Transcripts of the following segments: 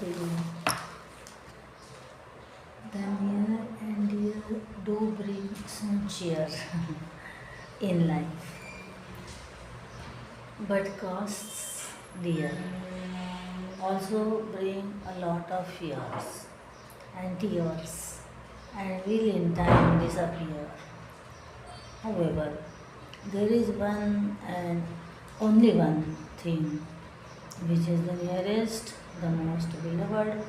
Reading. The near and dear do bring some cheer in life, but costs dear also bring a lot of fears and tears and will in time disappear. However, there is one and only one thing which is the nearest, the most beloved,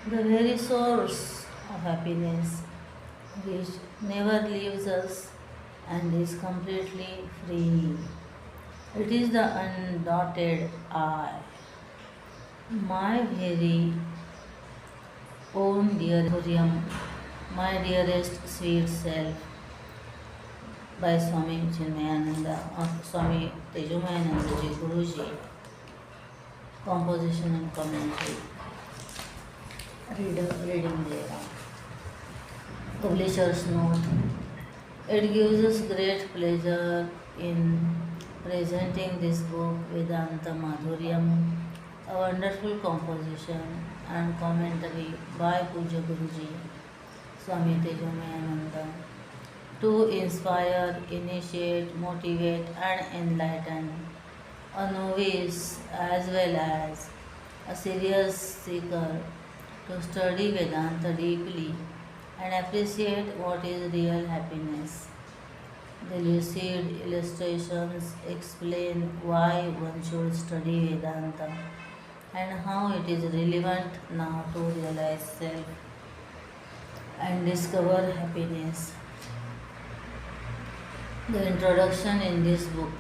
the very source of happiness, which never leaves us and is completely free. It is the undotted I, my very own dear Huriam, my dearest sweet self, by Swami Chinmayananda or Swami Tejomayanandaji Guruji, composition and commentary, reading there. Publisher's note. It gives us great pleasure in presenting this book Vedanta Madhuryam, a wonderful composition and commentary by Puja Guruji, Swami Tejomayananda, to inspire, initiate, motivate, and enlighten a novice as well as a serious seeker to study Vedanta deeply and appreciate what is real happiness. The lucid illustrations explain why one should study Vedanta and how it is relevant now to realize self and discover happiness. The introduction in this book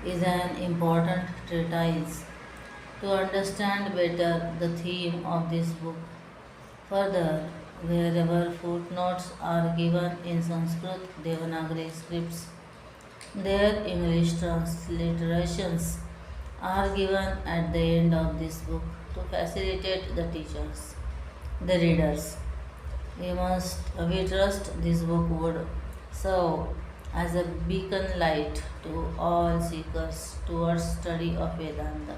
is an important treatise to understand better the theme of this book. Further, wherever footnotes are given in Sanskrit Devanagari scripts, their English transliterations are given at the end of this book to facilitate the teachers, the readers. We trust this book would serve as a beacon light to all seekers towards study of Vedanta.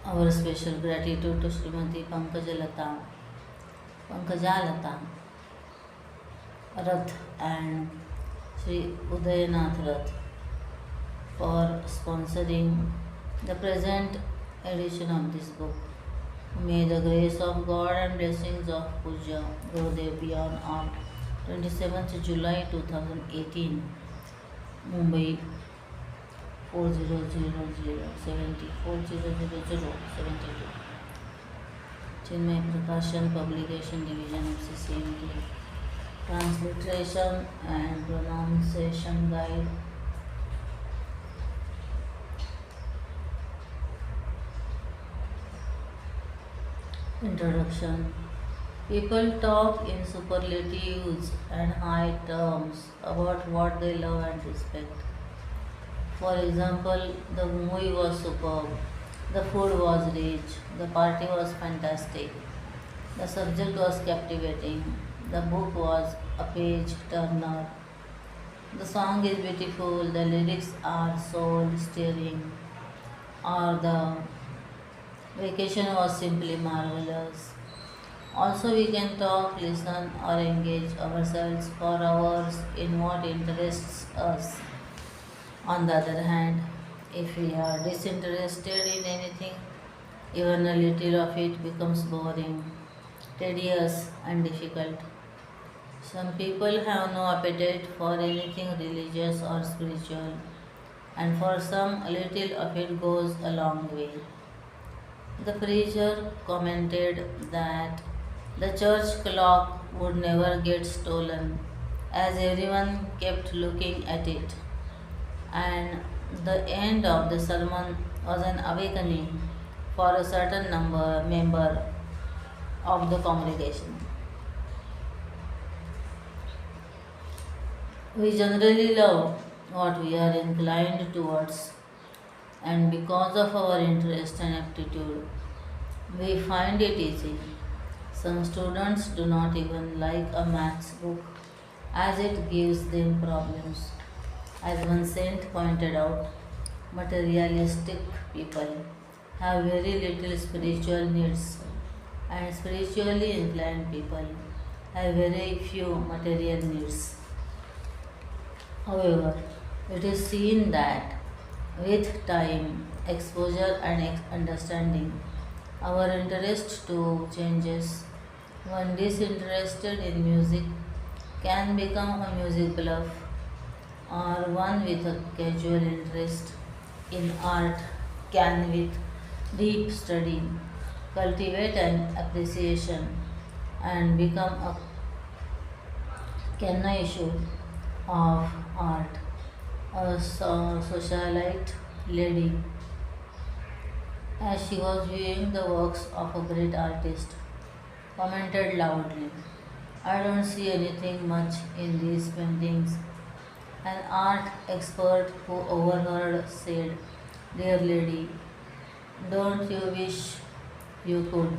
Our special gratitude to Srimati Pankajalata Rath and Sri Udayanath Rath for sponsoring the present edition of this book. May the grace of God and blessings of Puja Gurudev be on 27th July 2018, Mumbai 400070 Chinmaya Prakashan Publication Division of CCMT. Transliteration and Pronunciation Guide. Introduction. People talk in superlatives and high terms about what they love and respect. For example, the movie was superb, the food was rich, the party was fantastic, the subject was captivating, the book was a page turner, the song is beautiful, the lyrics are soul stirring, or the vacation was simply marvelous. Also, we can talk, listen, or engage ourselves for hours in what interests us. On the other hand, if we are disinterested in anything, even a little of it becomes boring, tedious, and difficult. Some people have no appetite for anything religious or spiritual, and for some, a little of it goes a long way. The preacher commented that the church clock would never get stolen as everyone kept looking at it, and the end of the sermon was an awakening for a certain member of the congregation. We generally love what we are inclined towards, and because of our interest and aptitude, we find it easy. Some students do not even like a maths book as it gives them problems. As one saint pointed out, materialistic people have very little spiritual needs, and spiritually inclined people have very few material needs. However, it is seen that with time, exposure, and understanding, our interest too changes. One disinterested in music can become a music buff, or one with a casual interest in art can, with deep study, cultivate an appreciation and become a connoisseur of art. A socialite lady, as she was viewing the works of a great artist, commented loudly, "I don't see anything much in these paintings." An art expert who overheard said, "Dear lady, don't you wish you could?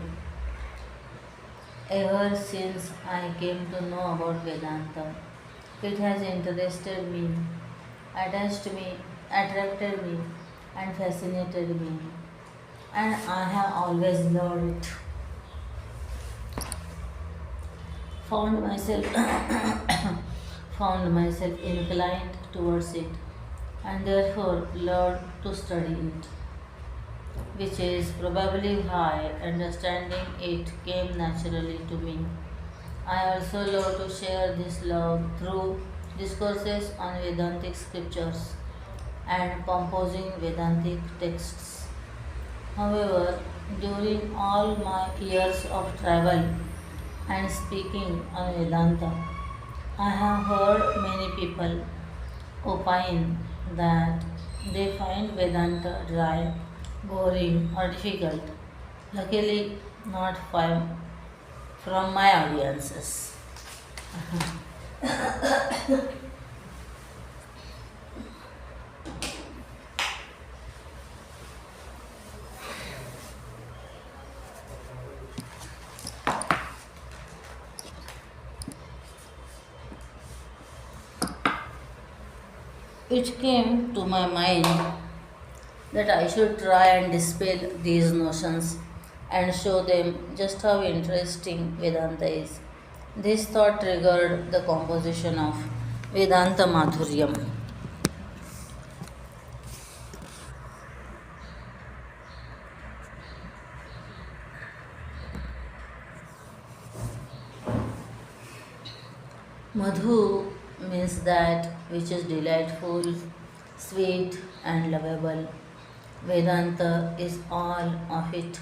Ever since I came to know about Vedanta, it has interested me, attached me, attracted me, and fascinated me, and I have always loved it. Found myself found myself inclined towards it, and therefore loved to study it, which is probably why understanding it came naturally to me. I also love to share this love through discourses on Vedantic scriptures and composing Vedantic texts. However, during all my years of travel and speaking on Vedanta, I have heard many people opine that they find Vedanta dry, boring, or difficult. Luckily, not from my audiences. It came to my mind that I should try and dispel these notions and show them just how interesting Vedanta is. This thought triggered the composition of Vedanta Madhuryam. Madhu means that which is delightful, sweet, and lovable. Vedanta is all of it.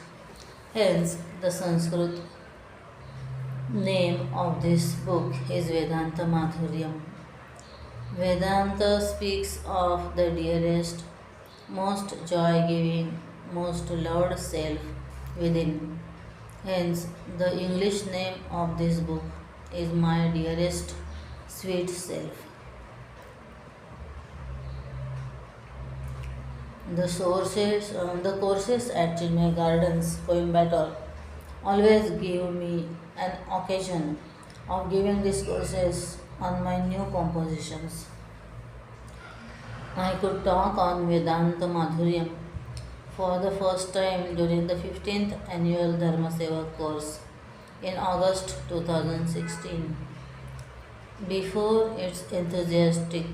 Hence, the Sanskrit name of this book is Vedanta Madhuryam. Vedanta speaks of the dearest, most joy giving, most loved self within. Hence, the English name of this book is My Dearest Sweet Self. The courses at Chinmaya Gardens, Coimbatore, always give me an occasion of giving these courses on my new compositions. I could talk on Vedanta Madhuryam for the first time during the 15th annual Dharma Seva course in August 2016 before its enthusiastic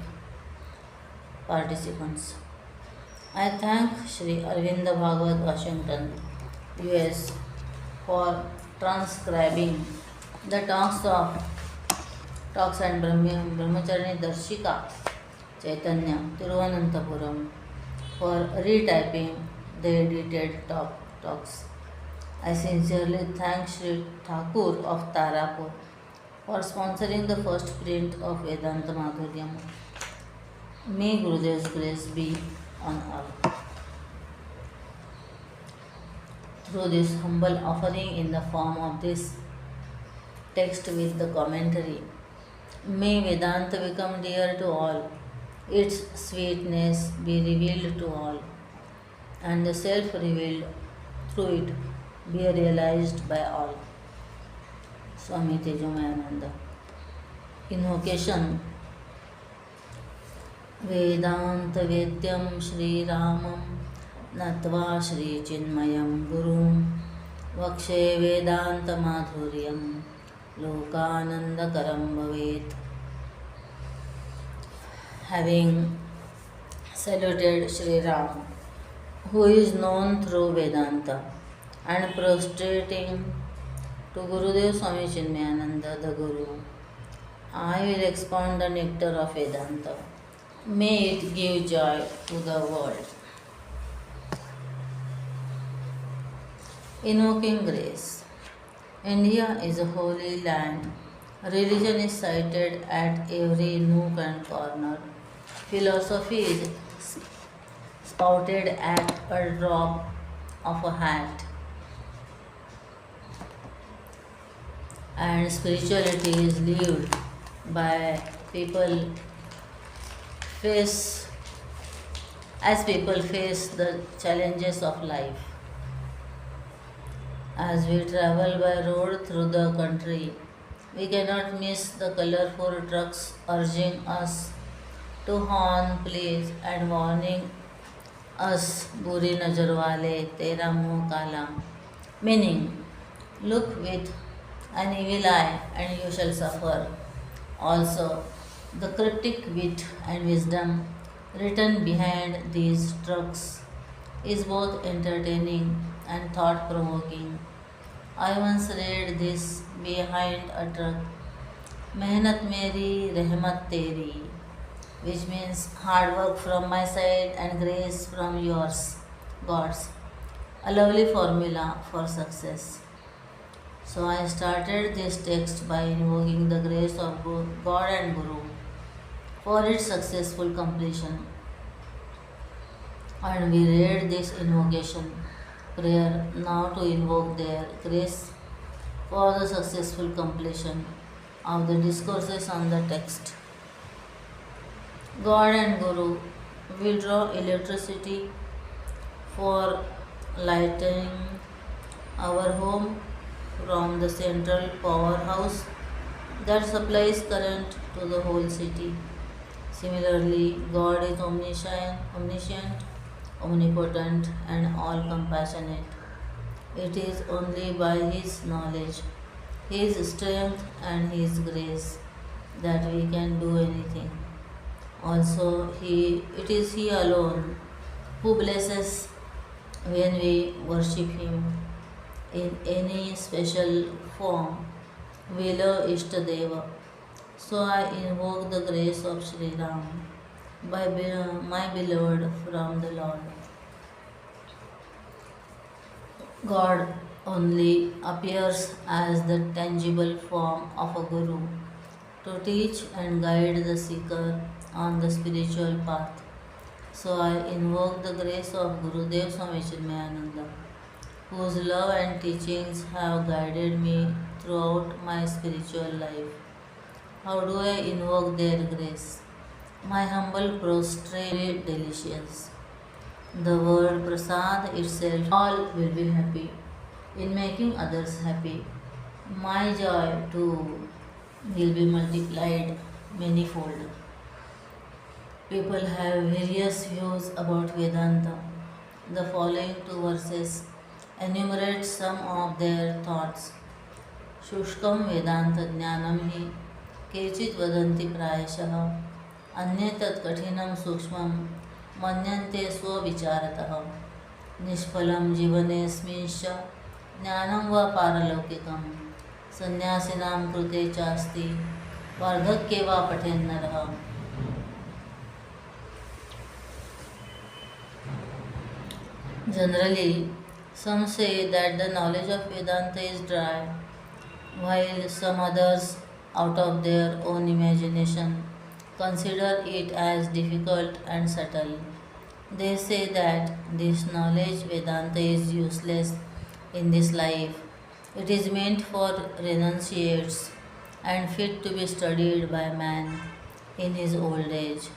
participants. I thank Sri Arvinda Bhagavad Washington, US, for transcribing the talks and Brahmacharya Darshika Chaitanya Tiruvananthapuram for retyping the edited talks. I sincerely thank Sri Thakur of Tarapur for sponsoring the first print of Vedanta Madhuryam. May Gurudev's grace be on all. Through this humble offering in the form of this text with the commentary, may Vedanta become dear to all, its sweetness be revealed to all, and the self revealed through it be realized by all. Swami Tejomayananda. Invocation. वेदान्तवेद्यं श्रीरामं नत्वा श्रीचिन्मयं गुरुं वक्षे वेदान्तमाधुर्यं लोकानन्दकरं भवेत्. Having saluted Sri Ram, who is known through Vedanta, and prostrating to Gurudev Swami Chinmayananda, the Guru, I will expound the nectar of Vedanta. May it give joy to the world. Invoking grace. India is a holy land. Religion is cited at every nook and corner. Philosophy is spouted at a drop of a hat. And spirituality is lived by people face as people face the challenges of life. As we travel by road through the country, we cannot miss the colorful trucks urging us to horn, please, and warning us, Buri Nazar wale, tera muh kala. Meaning, look with an evil eye and you shall suffer. Also, the cryptic wit and wisdom written behind these trucks is both entertaining and thought provoking. I once read this behind a truck: Mehnat meri, rahmat teri, which means hard work from my side and grace from yours, God's. A lovely formula for success. So I started this text by invoking the grace of God and Guru for its successful completion. And we read this invocation prayer now to invoke their grace for the successful completion of the discourses on the text. God and Guru will draw electricity for lighting our home from the central powerhouse that supplies current to the whole city. Similarly, God is omniscient, omnipotent, and all compassionate. It is only by His knowledge, His strength, and His grace that we can do anything. Also, it is He alone who blesses when we worship Him in any special form. We love Ishtadeva. So I invoke the grace of Sri Ram, my beloved from the Lord. God only appears as the tangible form of a Guru to teach and guide the seeker on the spiritual path. So I invoke the grace of Gurudev Swami Chinmayananda, whose love and teachings have guided me throughout my spiritual life. How do I invoke their grace? My humble prostrate delicious. The word prasad itself, all will be happy in making others happy. My joy too will be multiplied manifold. People have various views about Vedanta. The following two verses enumerate some of their thoughts. शुष्कं वेदांत ज्ञानम हि केचित् वदन्ति प्रायशः अन्ये तत् कठिनं सूक्ष्मं मन्यन्ते स्वविचारतः निष्फलं जीवनेऽस्मिंश्च ज्ञानं वा पारलौकिकं सन्यासिनां कृते चास्ति वार्धक्ये वा पठेन्नरः. Generally, some say that the knowledge of Vedanta is dry, while some others, out of their own imagination, consider it as difficult and subtle. They say that this knowledge Vedanta is useless in this life. It is meant for renunciates and fit to be studied by man in his old age.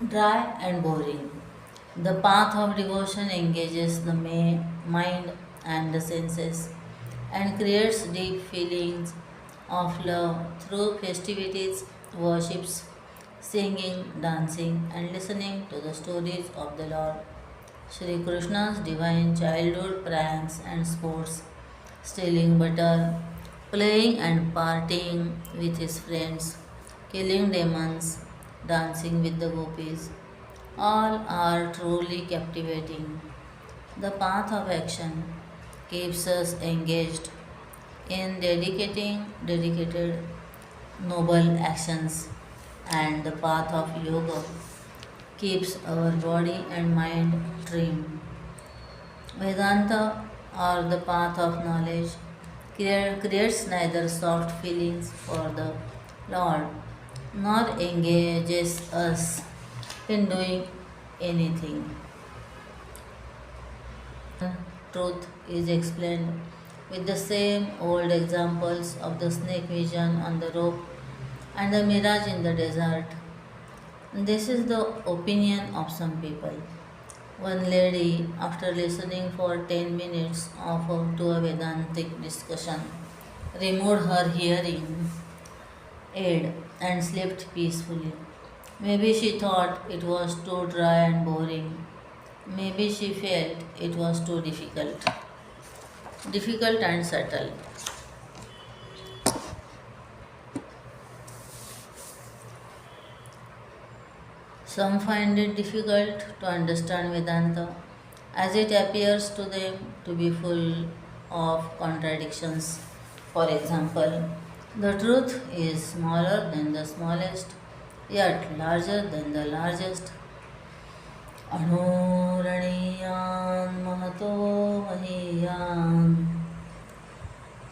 Dry and boring. The path of devotion engages the mind and the senses and creates deep feelings of love through festivities worships, singing, dancing, and listening to the stories of the Lord. Sri Krishna's divine childhood pranks and sports, stealing butter, playing and partying with his friends, killing demons, dancing with the gopis, all are truly captivating. The path of action keeps us engaged in dedicated noble actions, and the path of yoga keeps our body and mind trim. Vedanta, or the path of knowledge, creates neither soft feelings for the Lord nor engages us in doing anything. Truth is explained with the same old examples of the snake vision on the rope and the mirage in the desert. This is the opinion of some people. One lady, after listening for 10 minutes to a Vedantic discussion, removed her hearing aid and slept peacefully. Maybe she thought it was too dry and boring. Maybe she felt it was too difficult and subtle. Some find it difficult to understand Vedanta as it appears to them to be full of contradictions. For example, the truth is smaller than the smallest, yet larger than the largest. Anuraniyan Mahato Mahiyan.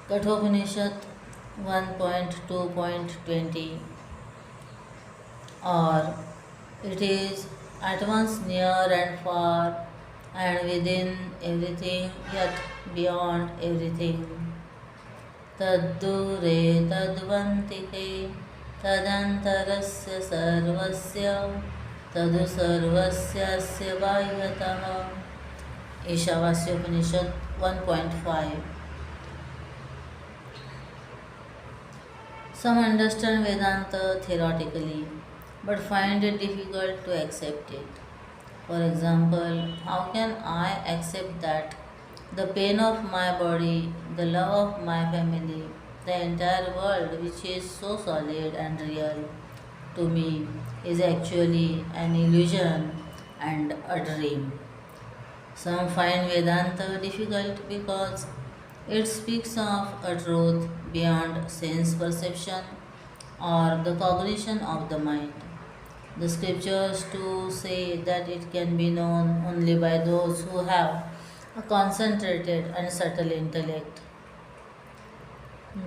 Kathopanishad 1.2.20, or it is at once near and far and within everything yet beyond everything. Taddure tadvantike tadantarasya sarvasya tadu sarvasyasya bahyatah. Ishavasyopanishad 1.5. Some understand Vedanta theoretically but find it difficult to accept it. For example, how can I accept that the pain of my body, the love of my family, the entire world, which is so solid and real to me, is actually an illusion and a dream? Some find Vedanta difficult because it speaks of a truth beyond sense perception or the cognition of the mind. The scriptures too say that it can be known only by those who have a concentrated and subtle intellect.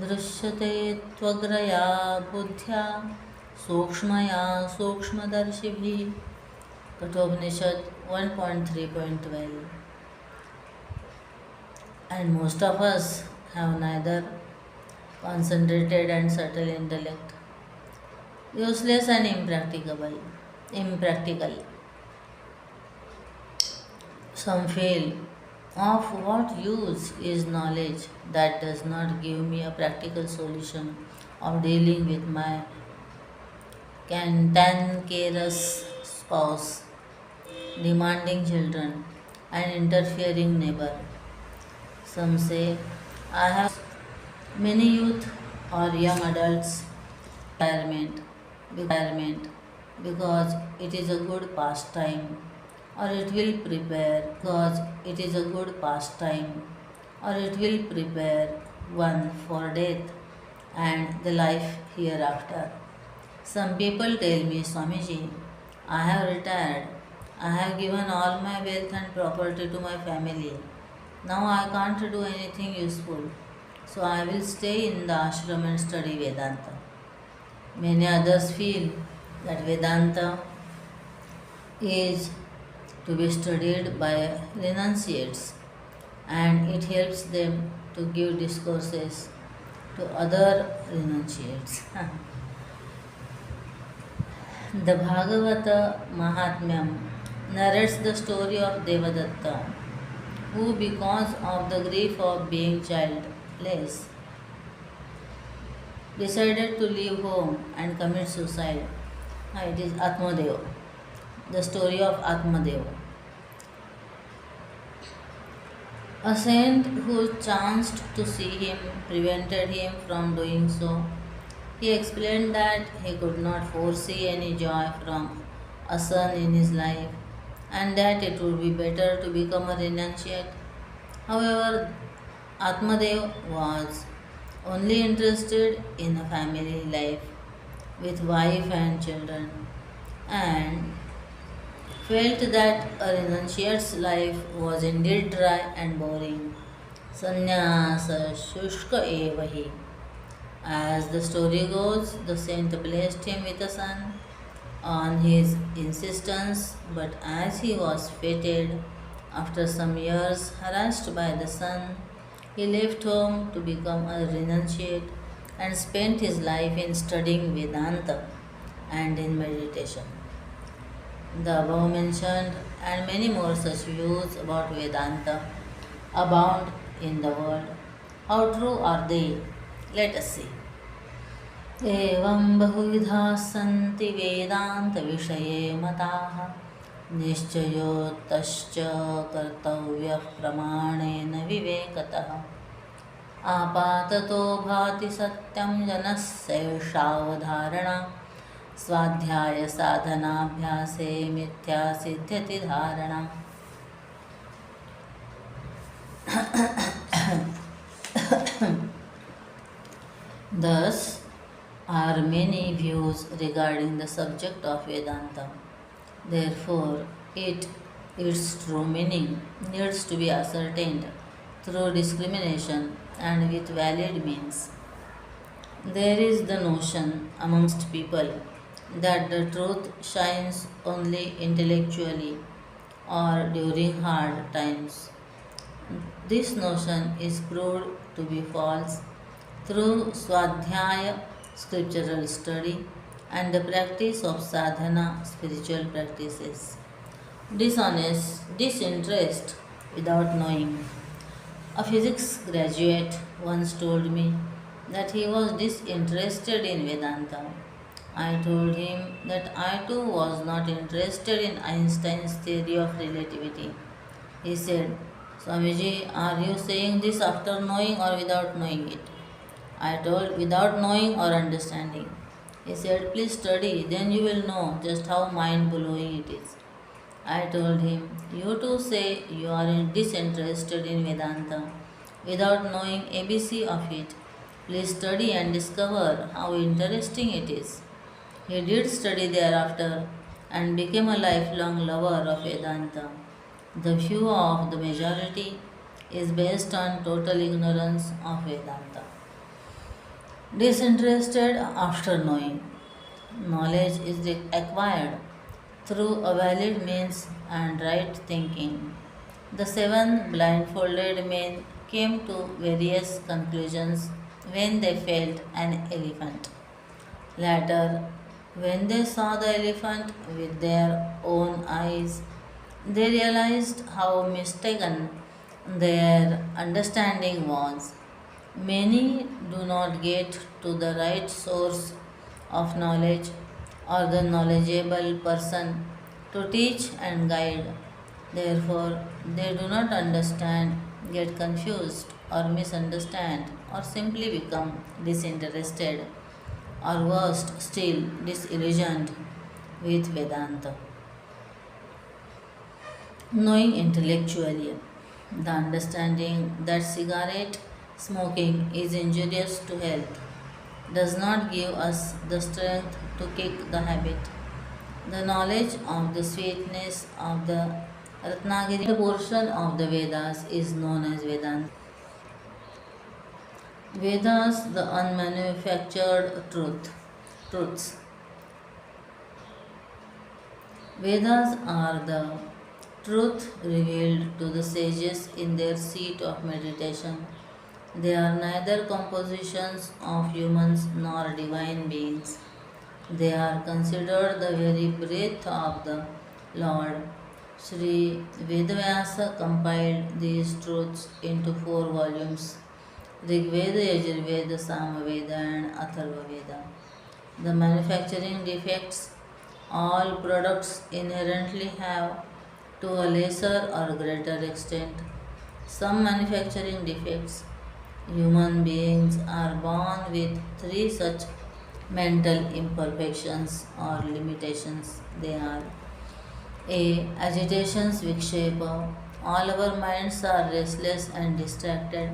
Drishyate tvagraya buddhya sukshmaya sukshmadarshibhi. Kathopanishad 1.3.12. And most of us have neither concentrated and subtle intellect, useless and impractical. Some feel, of what use is knowledge that does not give me a practical solution of dealing with my cantankerous spouse, demanding children, and interfering neighbor? Some say, I have many youth or young adults retirement because it is a good pastime, or it will prepare because it is a good pastime, or it will prepare one for death and the life hereafter. Some people tell me, Swamiji, I have retired. I have given all my wealth and property to my family. Now I can't do anything useful. So I will stay in the ashram and study Vedanta. Many others feel that Vedanta is to be studied by renunciates and it helps them to give discourses to other renunciates. The Bhagavata Mahatmyam narrates the story of Devadatta, who, because of the grief of being childless, decided to leave home and commit suicide. It is Atmadev, the story of Atmadev. A saint who chanced to see him prevented him from doing so. He explained that he could not foresee any joy from a son in his life and that it would be better to become a renunciate. However, Atmadev was only interested in a family life with wife and children and felt that a renunciate's life was indeed dry and boring. Sannyasa shushka evahi. As the story goes, the saint blessed him with a son on his insistence, but as he was fated, after some years harassed by the son, he left home to become a renunciate and spent his life in studying Vedanta and in meditation. The above mentioned and many more such views about Vedanta abound in the world. How true are they? Let us see. एवं बहुविधाः सन्ति वेदान्तविषये मताः निश्चयोत्तश्च कर्तव्यः प्रमाणेन विवेकतः आपाततो भाति सत्यं जनस्यैषावधारणा स्वाध्यायसाधनाभ्यासे मिथ्या सिद्ध्यति धारणा. Thus are many views regarding the subject of Vedanta. Therefore, its true meaning needs to be ascertained through discrimination and with valid means. There is the notion amongst people that the truth shines only intellectually or during hard times. This notion is proved to be false through swadhyaya, scriptural study, and the practice of sadhana, spiritual practices. Disinterest without knowing. A physics graduate once told me that he was disinterested in Vedanta. I told him that I too was not interested in Einstein's theory of relativity. He said, Swamiji, are you saying this after knowing or without knowing it? I told, without knowing or understanding. He said, please study, then you will know just how mind blowing it is. I told him, you too say you are disinterested in Vedanta without knowing ABC of it. Please study and discover how interesting it is. He did study thereafter and became a lifelong lover of Vedanta. The view of the majority is based on total ignorance of Vedanta. Disinterested after knowing. Knowledge is acquired through a valid means and right thinking. The seven blindfolded men came to various conclusions when they felt an elephant. Later, when they saw the elephant with their own eyes, they realized how mistaken their understanding was. Many do not get to the right source of knowledge or the knowledgeable person to teach and guide. Therefore, they do not understand, get confused, or misunderstand, or simply become disinterested, or worst still, disillusioned with Vedanta. Knowing intellectually, the understanding that cigarette smoking is injurious to health does not give us the strength to kick the habit. The knowledge of the sweetness of the Ratnagiri portion of the Vedas is known as Vedanta. Vedas, the unmanufactured truths. Vedas are the truth revealed to the sages in their seat of meditation. They are neither compositions of humans nor divine beings. They are considered the very breath of the Lord. Sri Vedavyasa compiled these truths into 4 volumes Rigveda, Yajurveda, Samaveda, and Atharva Veda. The manufacturing defects all products inherently have to a lesser or greater extent. Some manufacturing defects. Human beings are born with three such mental imperfections or limitations. They are A. Agitations Vikshepa. All our minds are restless and distracted.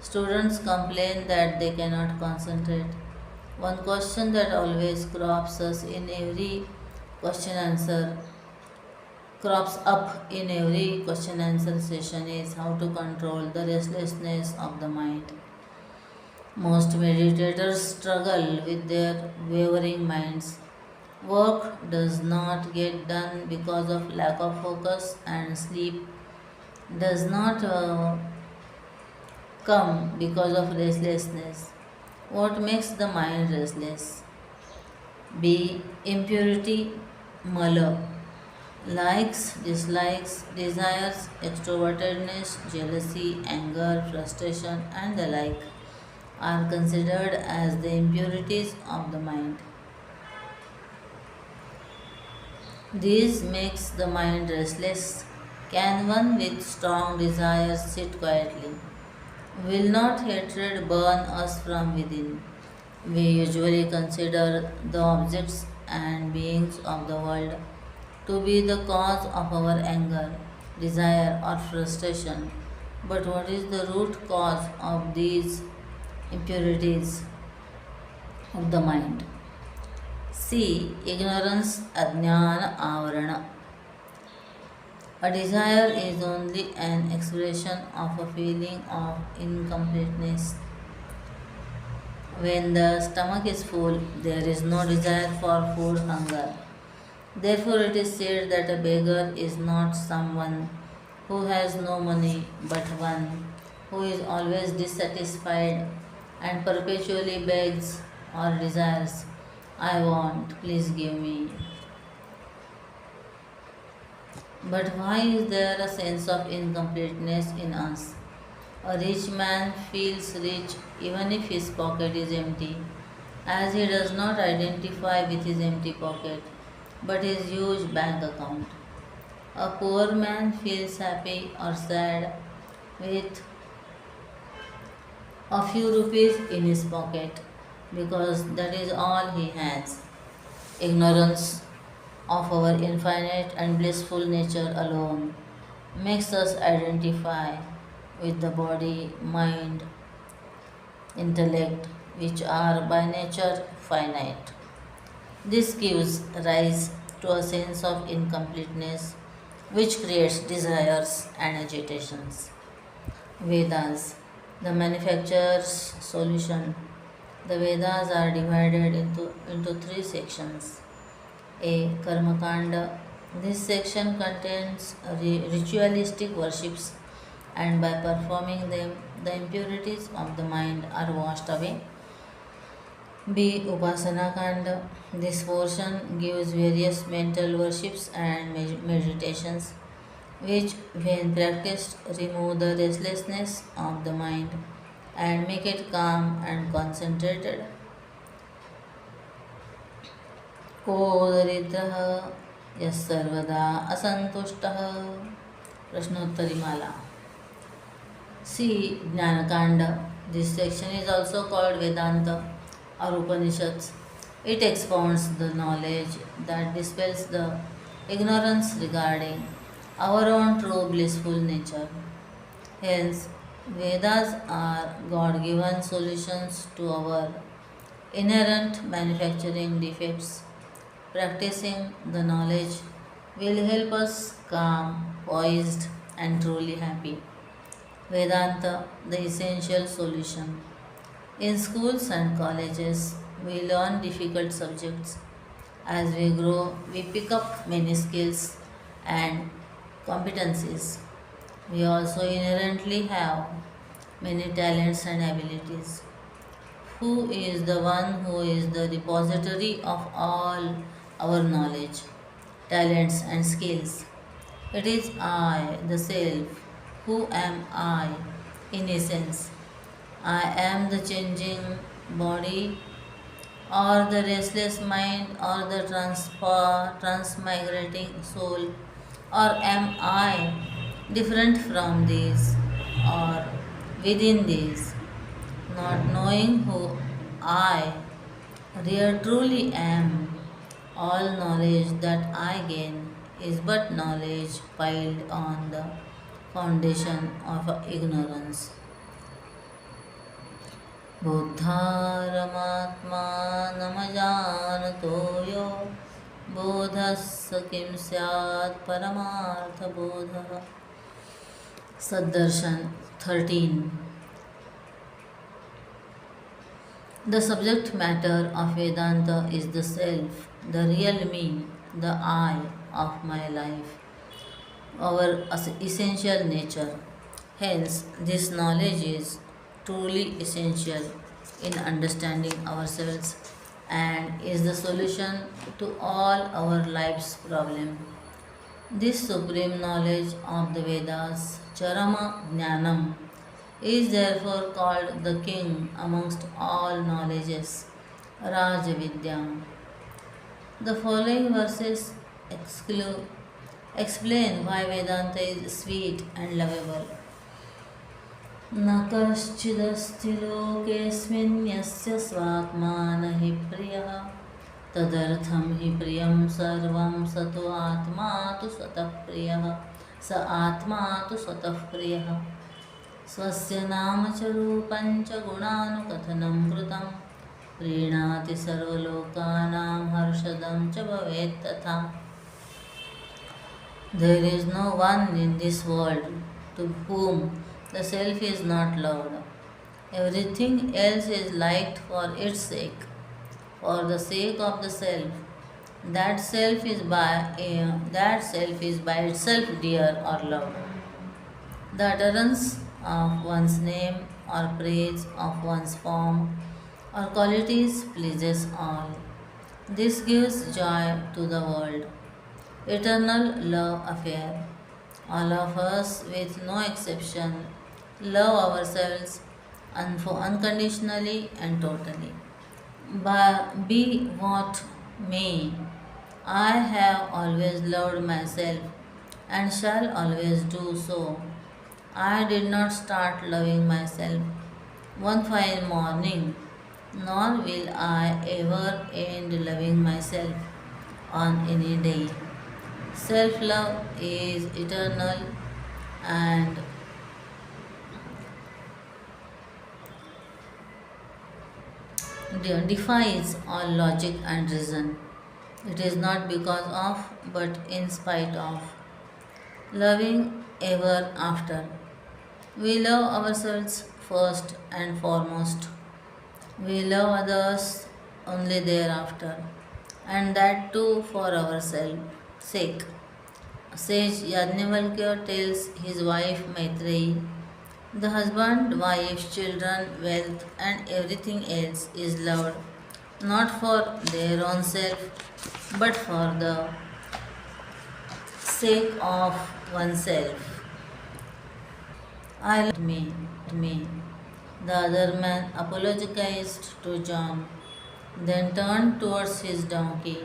Students complain that they cannot concentrate. One question that always question answer crops up in every question answer session is how to control the restlessness of the mind. Most meditators struggle with their wavering minds. Work does not get done because of lack of focus, and sleep does not come because of restlessness. What makes the mind restless? B. Impurity, mala. Likes, dislikes, desires, extrovertedness, jealousy, anger, frustration, and the like are considered as the impurities of the mind. This makes the mind restless. Can one with strong desires sit quietly? Will not hatred burn us from within? We usually consider the objects and beings of the world to be the cause of our anger, desire, or frustration. But what is the root cause of these impurities of the mind? C. Ignorance, ajnana, avarana. A desire is only an expression of a feeling of incompleteness. When the stomach is full, there is no desire for food hunger. Therefore, it is said that a beggar is not someone who has no money, but one who is always dissatisfied and perpetually begs or desires, I want, please give me. But why is there a sense of incompleteness in us? A rich man feels rich even if his pocket is empty, as he does not identify with his empty pocket, but his huge bank account. A poor man feels happy or sad with a few rupees in his pocket because that is all he has. Ignorance of our infinite and blissful nature alone makes us identify with the body, mind, intellect, which are by nature finite. This gives rise to a sense of incompleteness which creates desires and agitations. Vedas, the manufacturer's solution. The Vedas are divided into three sections. A. Karmakanda. This section contains ritualistic worships, and by performing them, the impurities of the mind are washed away. B. Upasana Kanda. This portion gives various mental worships and meditations, which, when practiced, remove the restlessness of the mind and make it calm and concentrated. को दरिद्रः यः सर्वदा असन्तुष्टः प्रश्नोत्तरीमाला. C. Jnanakanda. This section is also called Vedanta or Upanishads. It expounds the knowledge that dispels the ignorance regarding our own true blissful nature. Hence, Vedas are God given solutions to our inherent manufacturing defects. Practicing the knowledge will help us calm, poised, and truly happy. Vedanta, the essential solution. In schools and colleges, we learn difficult subjects. As we grow, we pick up many skills and competencies. We also inherently have many talents and abilities. Who is the one who is the repository of all our knowledge, talents, and skills? It is I, the self. Who am I? In essence, I am the changing body, or the restless mind, or the transmigrating soul, or am I different from these, or within these? Not knowing who I truly am, all knowledge that I gain is but knowledge piled on the foundation of ignorance. बुद्धारमात्मानमजानतो यो बोधस्य किं स्यात् परमार्थबोधः. Saddarshan 13. The subject matter of Vedanta is the self, the real me, the I of my life, our essential nature. Hence, this knowledge is truly essential in understanding ourselves and is the solution to all our life's problems. This supreme knowledge of the Vedas, Charama Jnanam, is therefore called the king amongst all knowledges, Rajavidya. The following verses explain why Vedanta is sweet and lovable. न कश्चिदस्ति लोकेऽस्मिन् यस्य स्वात्मा न हि प्रियः तदर्थं हि प्रियं सर्वं स तु आत्मा तु स्वतः प्रियः स आत्मा तु स्वतः प्रियः स्वस्य नाम च रूपं च गुणानुकथनं कृतं प्रीणाति सर्वलोकानां हर्षदं च भवेत् तथा. There is no one in this world to whom the self is not loved. Everything else is liked for its sake, for the sake of the self. That self is by itself dear or loved. The utterance of one's name or praise of one's form or qualities pleases all. This gives joy to the world. Eternal love affair. All of us, with no exception, love ourselves unconditionally and totally. Be what may, I have always loved myself and shall always do so. I did not start loving myself one fine morning, nor will I ever end loving myself on any day. Self love is eternal and defies all logic and reason. It is not because of, but in spite of. Loving ever after. We love ourselves first and foremost. We love others only thereafter, and that too for ourselves' sake. Sage Yajnavalkya tells his wife Maitreyi, the husband, wife, children, wealth, and everything else is loved not for their own self, but for the sake of oneself. I love me. The other man apologized to John, then turned towards his donkey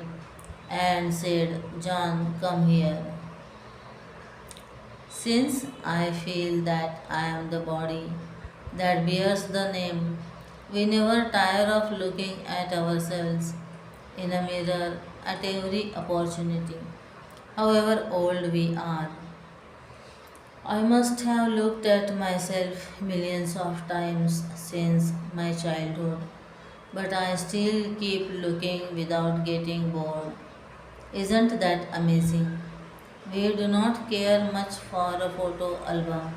and said, John, come here. Since I feel that I am the body that bears the name, we never tire of looking at ourselves in a mirror at every opportunity, however old we are. I must have looked at myself millions of times since my childhood, but I still keep looking without getting bored. Isn't that amazing? We do not care much for a photo album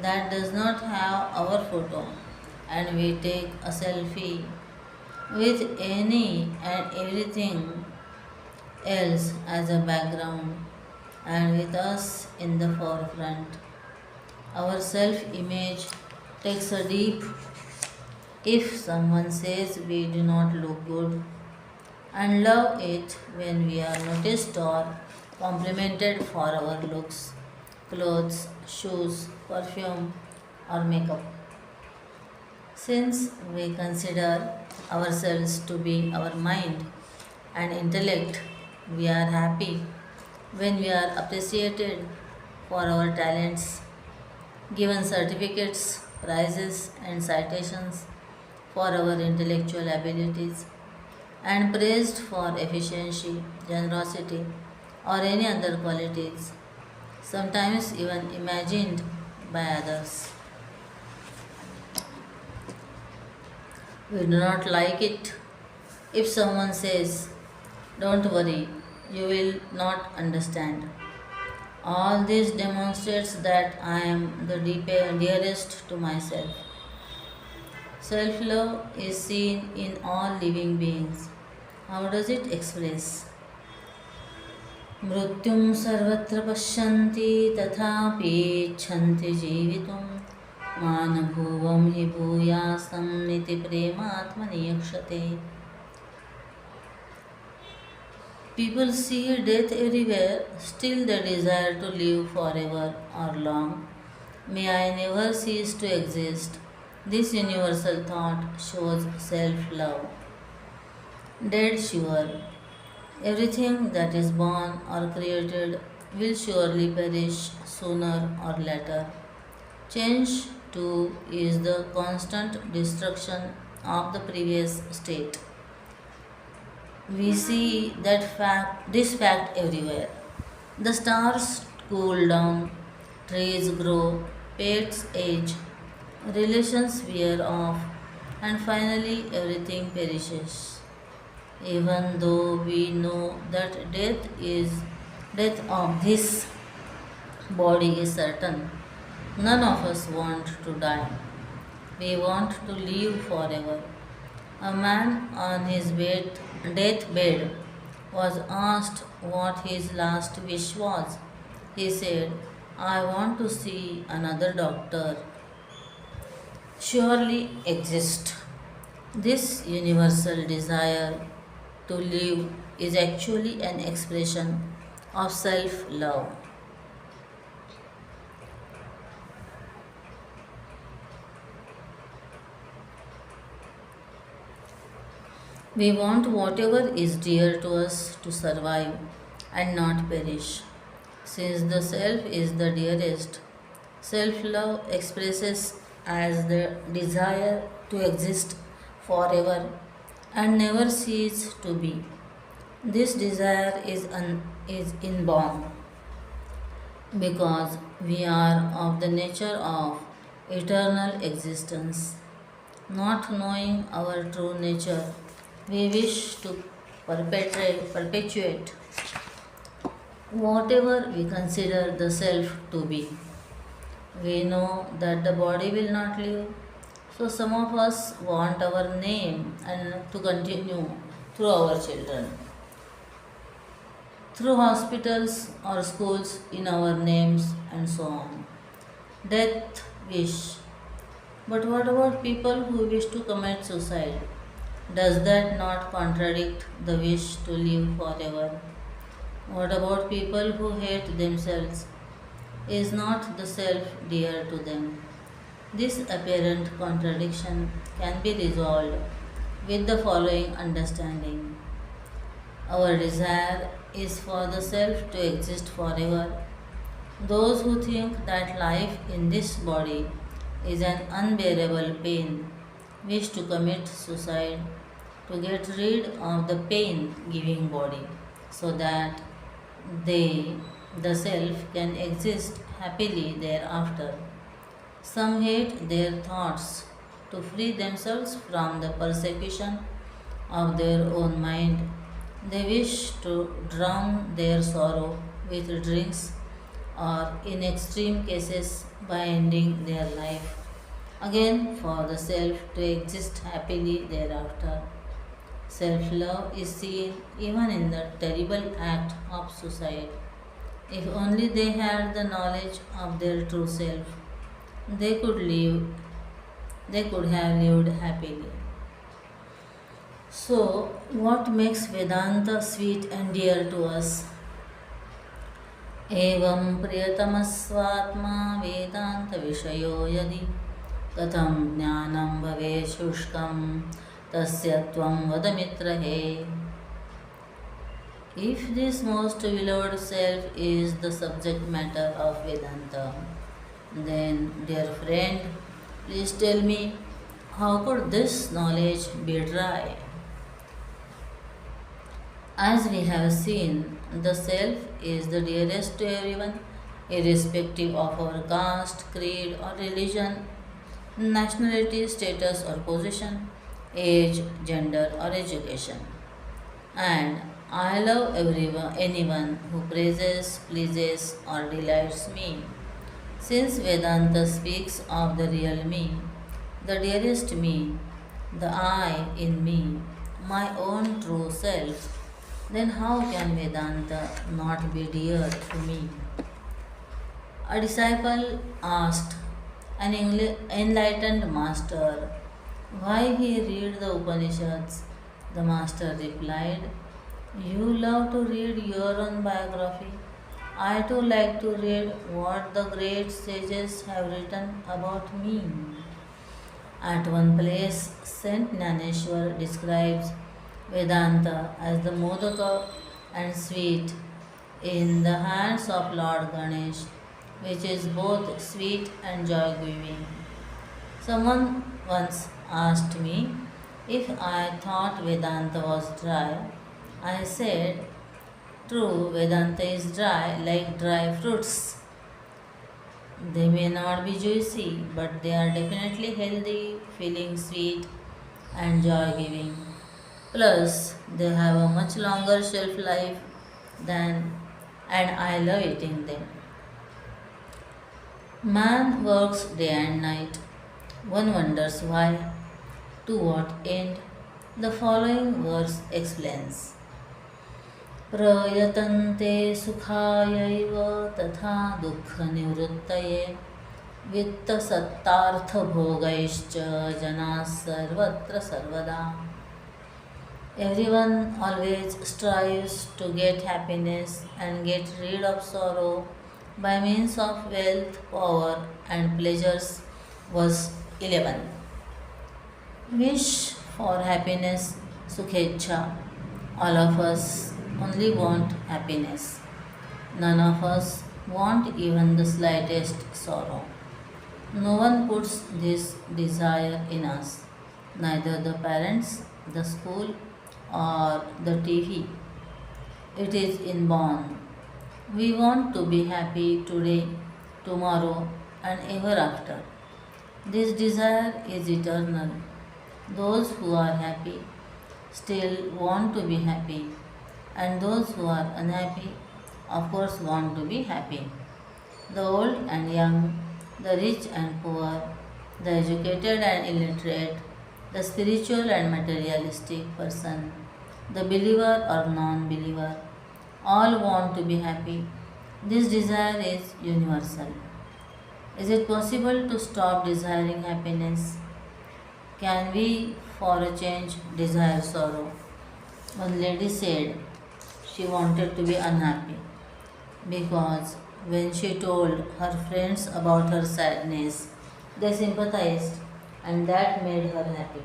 that does not have our photo, and we take a selfie with any and everything else as a background and with us in the forefront. Our self image takes a deep if someone says we do not look good, and love it when we are noticed or complimented for our looks, clothes, shoes, perfume, or makeup. Since we consider ourselves to be our mind and intellect, we are happy when we are appreciated for our talents, given certificates, prizes, and citations for our intellectual abilities, and praised for efficiency, generosity, or any other qualities, sometimes even imagined by others. We do not like it if someone says, "Don't worry, you will not understand." All this demonstrates that I am the dearest to myself. Self love is seen in all living beings. How does it express? मृत्युं सर्वत्र पश्यन्ति तथापि जीवितुं मानभुवं हि भूयासं इति प्रेमात्मनि यक्षते. People see death everywhere, still they desire to live forever or long. May I never cease to exist. This universal thought shows self love. Dead sure. Everything that is born or created will surely perish sooner or later. Change too is the constant destruction of the previous state. We see this fact everywhere. The stars cool down, trees grow, pets age, relations wear off, and finally everything perishes. Even though we know that death of this body is certain, none of us want to die. We want to live forever. A man on his deathbed was asked what his last wish was. He said, "I want to see another doctor." Surely exist. This universal desire to live is actually an expression of self love. We want whatever is dear to us to survive and not perish. Since the self is the dearest, self love expresses as the desire to exist forever and never cease to be. This desire is inborn because we are of the nature of eternal existence. Not knowing our true nature, we wish to perpetuate whatever we consider the self to be. We know that the body will not live, so some of us want our name and to continue through our children, through hospitals or schools in our names and so on. Death wish. But what about people who wish to commit suicide? Does that not contradict the wish to live forever? What about people who hate themselves? Is not the self dear to them? This apparent contradiction can be resolved with the following understanding. Our desire is for the self to exist forever. Those who think that life in this body is an unbearable pain wish to commit suicide to get rid of the pain giving body so that they, the self, can exist happily thereafter. Some hate their thoughts to free themselves from the persecution of their own mind. They wish to drown their sorrow with drinks or, in extreme cases, by ending their life. Again, for the self to exist happily thereafter. Self love is seen even in the terrible act of suicide. If only they had the knowledge of their true self, they could live, they could have lived happily. So, what makes Vedanta sweet and dear to us? एवं प्रियतमस्वात्मा वेदांत विषयो यदि कथं ज्ञानं भवेत् शुष्कं तस्य त्वं वद मित्रहे. If this most beloved self is the subject matter of Vedanta, then, dear friend, please tell me, how could this knowledge be dry? As we have seen, the self is the dearest to everyone, irrespective of our caste, creed, or religion, nationality, status, or position, age, gender, or education. And I love anyone who praises, pleases, or delights me. Since Vedanta speaks of the real me, the dearest me, the I in me, my own true self, then how can Vedanta not be dear to me? A disciple asked an enlightened master why he read the Upanishads. The master replied, "You love to read your own biography. I too like to read what the great sages have written about me." At one place, Saint Naneshwar describes Vedanta as the modaka and sweet in the hands of Lord Ganesh, which is both sweet and joy giving. Someone once asked me if I thought Vedanta was dry. I said, "True, Vedanta is dry like dry fruits. They may not be juicy, but they are definitely healthy, feeling sweet and joy giving. Plus, they have a much longer shelf life than, and I love eating them." Man works day and night. One wonders why, to what end. The following verse explains. प्रयतन्ते सुखायैव तथा दुःखनिवृत्तये वित्तसत्तार्थभोगैश्च जनाः सर्वत्र सर्वदा. Everyone always strives to get happiness and get rid of sorrow by means of wealth, power, and pleasures. Verse 11. Wish for happiness, Sukhecha. All of us only want happiness. None of us want even the slightest sorrow. No one puts this desire in us, neither the parents, the school, or the TV. It is inborn. We want to be happy today, tomorrow, and ever after. This desire is eternal. Those who are happy still want to be happy, and those who are unhappy, of course, want to be happy. The old and young, the rich and poor, the educated and illiterate, the spiritual and materialistic person, the believer or non believer, all want to be happy. This desire is universal. Is it possible to stop desiring happiness? Can we, for a change, desire sorrow? One lady said she wanted to be unhappy because when she told her friends about her sadness, they sympathized and that made her happy.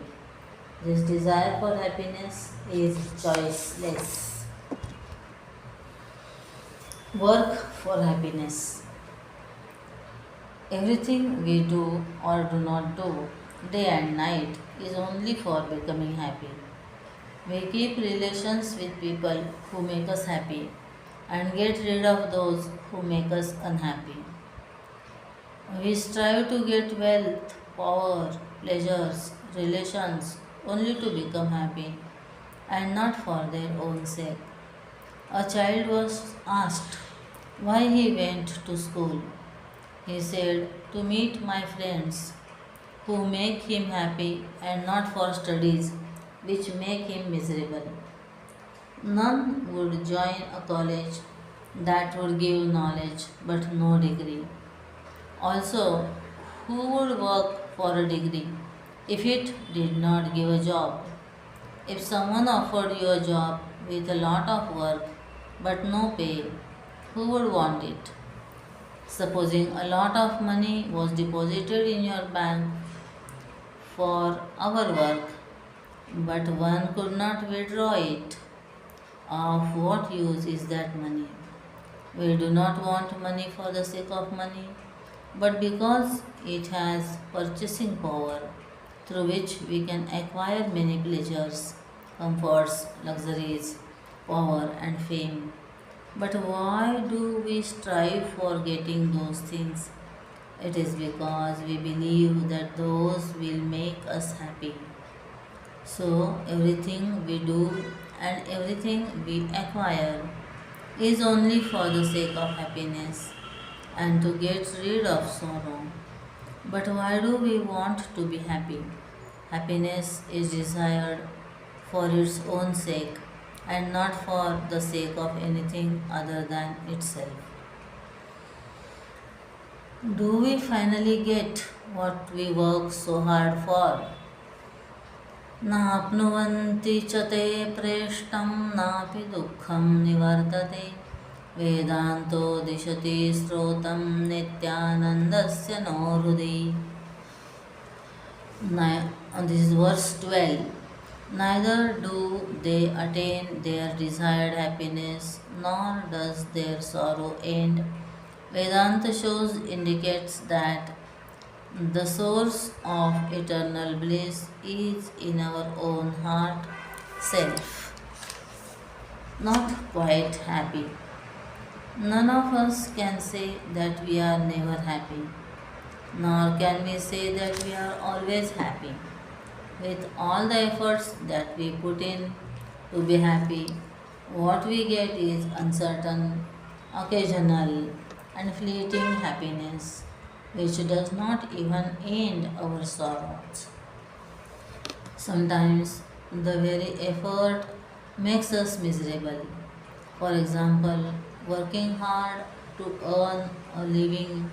This desire for happiness is choiceless. Work for happiness. Everything we do or do not do, day and night, is only for becoming happy. We keep relations with people who make us happy and get rid of those who make us unhappy. We strive to get wealth, power, pleasures, relations only to become happy and not for their own sake. A child was asked why he went to school. He said, "To meet my friends who make him happy and not for studies which make him miserable." None would join a college that would give knowledge but no degree. Also, who would work for a degree if it did not give a job? If someone offered you a job with a lot of work but no pay, who would want it? Supposing a lot of money was deposited in your bank for our work, but one could not withdraw it. Of what use is that money? We do not want money for the sake of money, but because it has purchasing power through which we can acquire many pleasures, comforts, luxuries, power, and fame. But why do we strive for getting those things? It is because we believe that those will make us happy. So, everything we do and everything we acquire is only for the sake of happiness and to get rid of sorrow. But why do we want to be happy? Happiness is desired for its own sake and not for the sake of anything other than itself. Do we finally get what we work so hard for? नाप्नुवन्ति च ते प्रेष्टं नापि दुःखं निवर्तते वेदान्तो दिशति स्रोतं नित्यानन्दस्य no हृदि. This is verse 12. Neither do they attain their desired happiness, nor does their sorrow end. Vedanta shows indicates that the source of eternal bliss is in our own heart self, not quite happy. None of us can say that we are never happy, nor can we say that we are always happy. With all the efforts that we put in to be happy, what we get is uncertain, occasional, and fleeting happiness, which does not even end our sorrows. Sometimes the very effort makes us miserable. For example, working hard to earn a living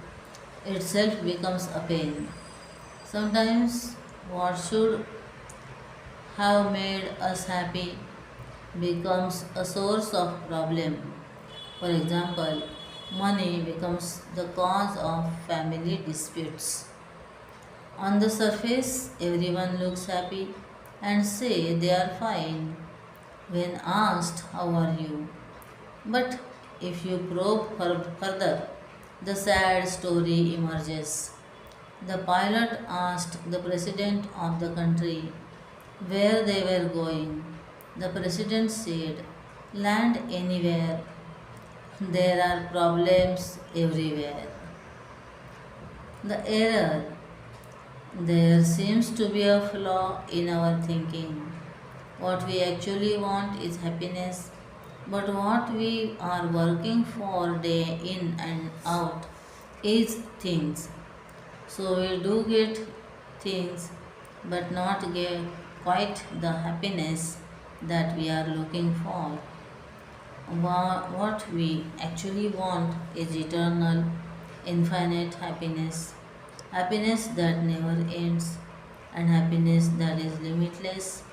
itself becomes a pain. Sometimes what should have made us happy becomes a source of problem. For example, money becomes the cause of family disputes. On the surface, everyone looks happy and say they are fine when asked, "How are you?" But if you probe further, the sad story emerges. The pilot asked the president of the country where they were going. The president said, "Land anywhere. There are problems everywhere." The error. There seems to be a flaw in our thinking. What we actually want is happiness, but what we are working for day in and out is things. So we do get things, but not get quite the happiness that we are looking for. What we actually want is eternal, infinite happiness, happiness that never ends, and happiness that is limitless,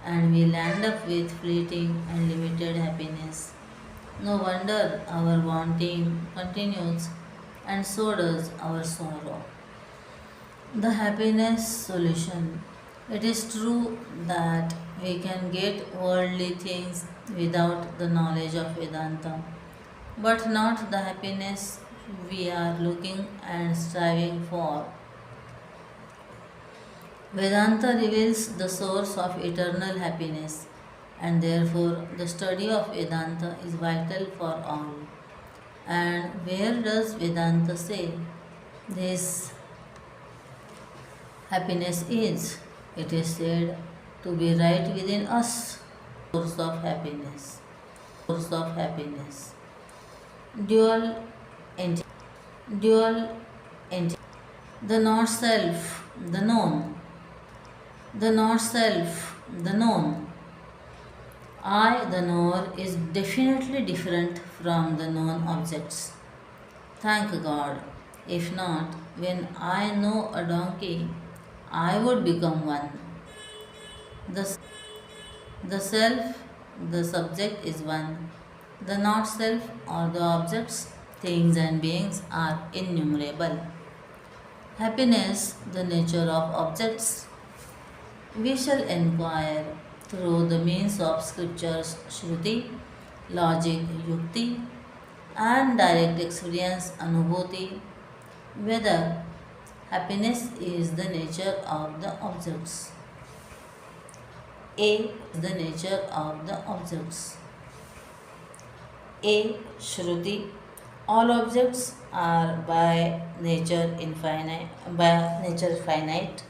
and we land up with fleeting and limited happiness. No wonder our wanting continues, and so does our sorrow. The happiness solution. It is true that we can get worldly things without the knowledge of Vedanta, but not the happiness we are looking and striving for. Vedanta reveals the source of eternal happiness, and therefore the study of Vedanta is vital for all. And where does Vedanta say this happiness is? It is said to be right within us. Source of happiness. Source of happiness. Dual entity. Dual entity. The not self, the known. The not self, the known. I, the knower, is definitely different from the known objects. Thank God. If not, when I know a donkey, I would become one. The, the self, the subject is one. The not self or the objects, things and beings are innumerable. Happiness, the nature of objects, We shall inquire through the means of scriptures, Shruti, logic, Yukti, and direct experience, Anubhuti, whether happiness is the nature of the objects. A. The nature of the objects. A. Shruti. All objects are by nature finite.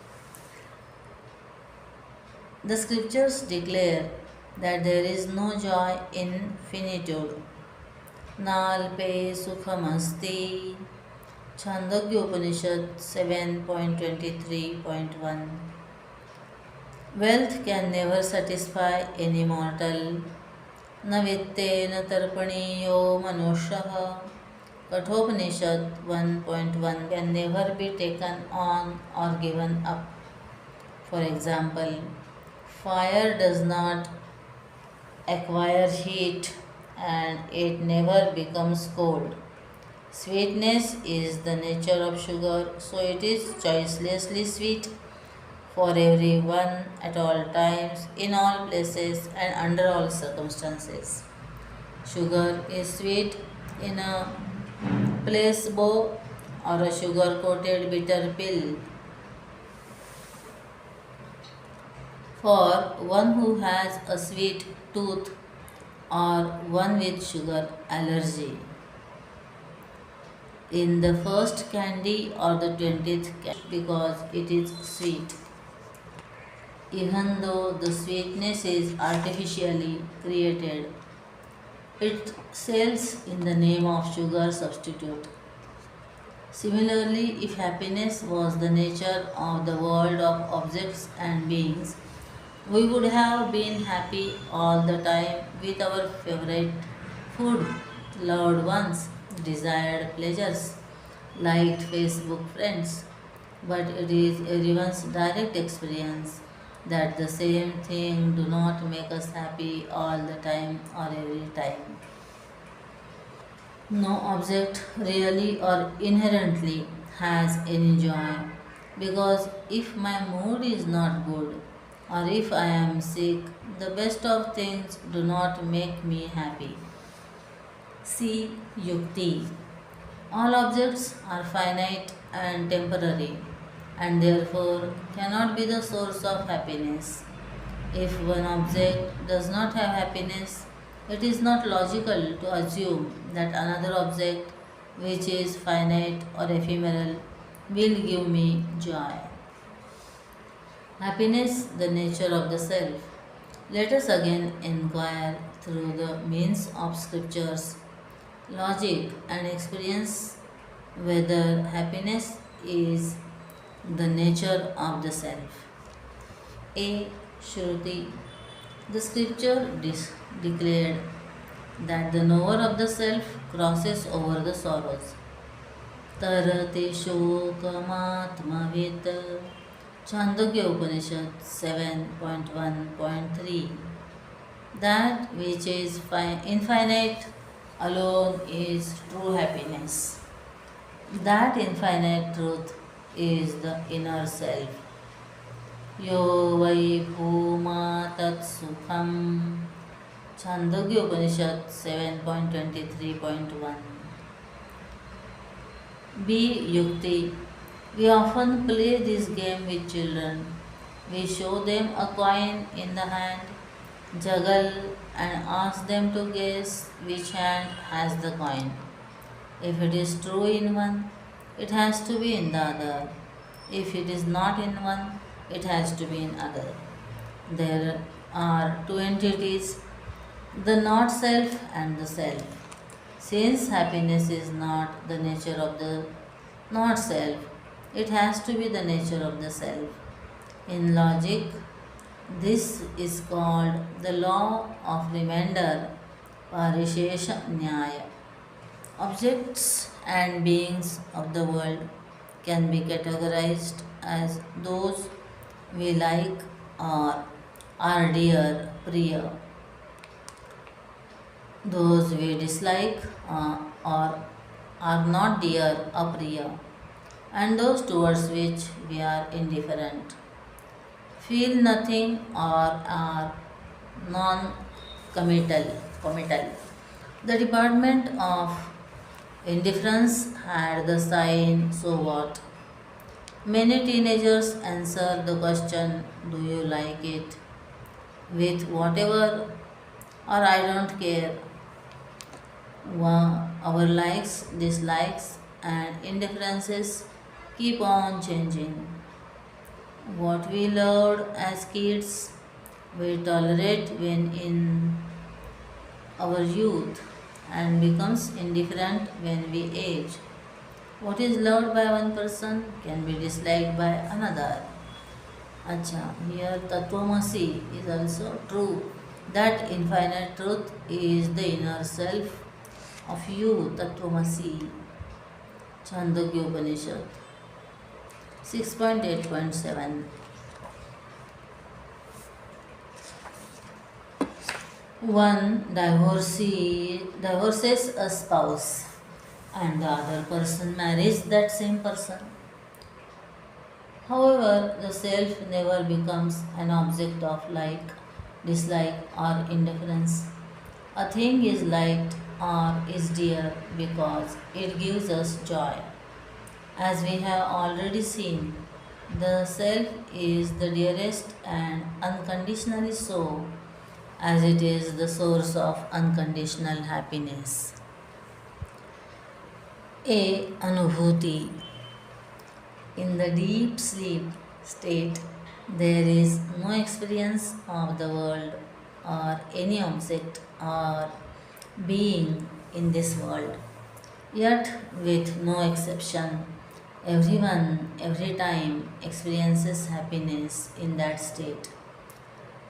The scriptures declare that there is no joy in finitude. Nalpe sukhamasti. Chandogya Upanishad 7.23.1. Wealth can never satisfy any mortal. न वित्तेन तर्पणीयो मनुष्यः. Kathopanishad 1.1 can never be taken on or given up. For example, fire does not acquire heat and it never becomes cold. Sweetness is the nature of sugar, so it is choicelessly sweet for everyone at all times, in all places, and under all circumstances. Sugar is sweet in a placebo or a sugar coated bitter pill. For one who has a sweet tooth or one with sugar allergy. In the first candy or the 20th candy because it is sweet. Even though the sweetness is artificially created, it sells in the name of sugar substitute. Similarly, if happiness was the nature of the world of objects and beings, we would have been happy all the time with our favorite food, loved ones, desired pleasures, liked Facebook friends. But it is everyone's direct experience that the same thing do not make us happy all the time or every time. No object really or inherently has any joy because if my mood is not good or if I am sick, the best of things do not make me happy. See Yukti. All objects are finite and temporary and therefore cannot be the source of happiness. If one object does not have happiness, it is not logical to assume that another object, which is finite or ephemeral, will give me joy. Happiness, the nature of the self. Let us again inquire through the means of scriptures, logic, and experience whether happiness is the nature of the self. A. Shruti. The scripture declared that the knower of the self crosses over the sorrows. Tarate shokamatmavit. Chandogya Upanishad 7.1.3. That which is infinite alone is true happiness. That infinite truth is the inner self. Yo vai bhuma tat sukham. Chandogya Upanishad 7.23.1. Be Yukti. We often play this game with children. We show them a coin in the hand, juggle, and ask them to guess which hand has the coin. If it is true in one, it has to be in the other. If it is not in one, it has to be in other. There are two entities, the not self and the self. Since happiness is not the nature of the not self, it has to be the nature of the self. In logic, this is called the law of remainder, Parishesha Nyaya. Objects and beings of the world can be categorized as those we like or are dear, priya. Those we dislike or are not dear, apriya, and those towards which we are indifferent. feel nothing, or are non committal. The Department of Indifference had the sign, so what? Many teenagers answer the question, do you like it? With whatever or I don't care. Our likes, dislikes, and indifferences keep on changing. What we loved as kids, we tolerate when in our youth and becomes indifferent when we age. What is loved by one person can be disliked by another. Acha, here Tattvamasi is also true. That infinite truth is the inner self of you, Tattvamasi. Chandogya Upanishad 6.8.7. One divorces a spouse and the other person marries that same person. However, the self never becomes an object of like, dislike, or indifference. A thing is liked or is dear because it gives us joy. As we have already seen, the self is the dearest and unconditionally so, as it is the source of unconditional happiness. A. Anubhuti. In the deep sleep state, there is no experience of the world or any object or being in this world. Yet, with no exception, everyone, every time experiences happiness in that state.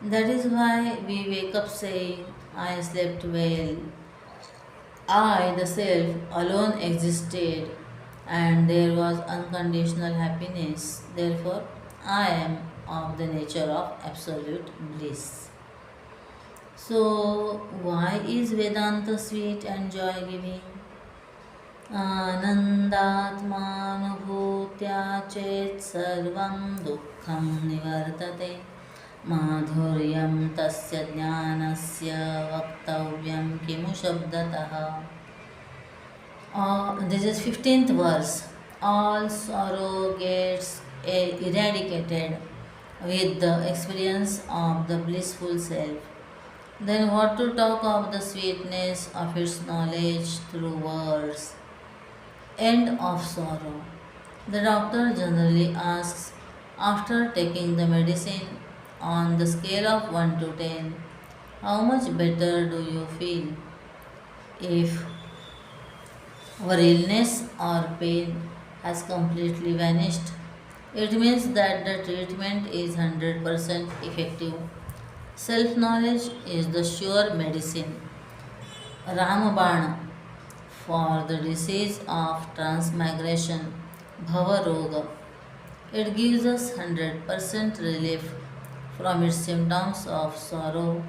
That is why we wake up saying, I slept well. I, the self, alone existed and there was unconditional happiness. Therefore, I am of the nature of absolute bliss. So, why is Vedanta sweet and joy giving? आनन्दात्मानुभूत्या चेत् सर्वं दुःखं निवर्तते माधुर्यं तस्य ज्ञानस्य वक्तव्यं किमु शब्दतः. This is 15th verse. All sorrow gets eradicated with the experience of the blissful self. Then what to talk of the sweetness of its knowledge through words? End of sorrow. The doctor generally asks, after taking the medicine on the scale of 1 to 10, how much better do you feel? If our illness or pain has completely vanished, it means that the treatment is 100% effective. Self knowledge is the sure medicine. Ramabana for the disease of transmigration, Bhava Roga. It gives us 100% relief from its symptoms of sorrow,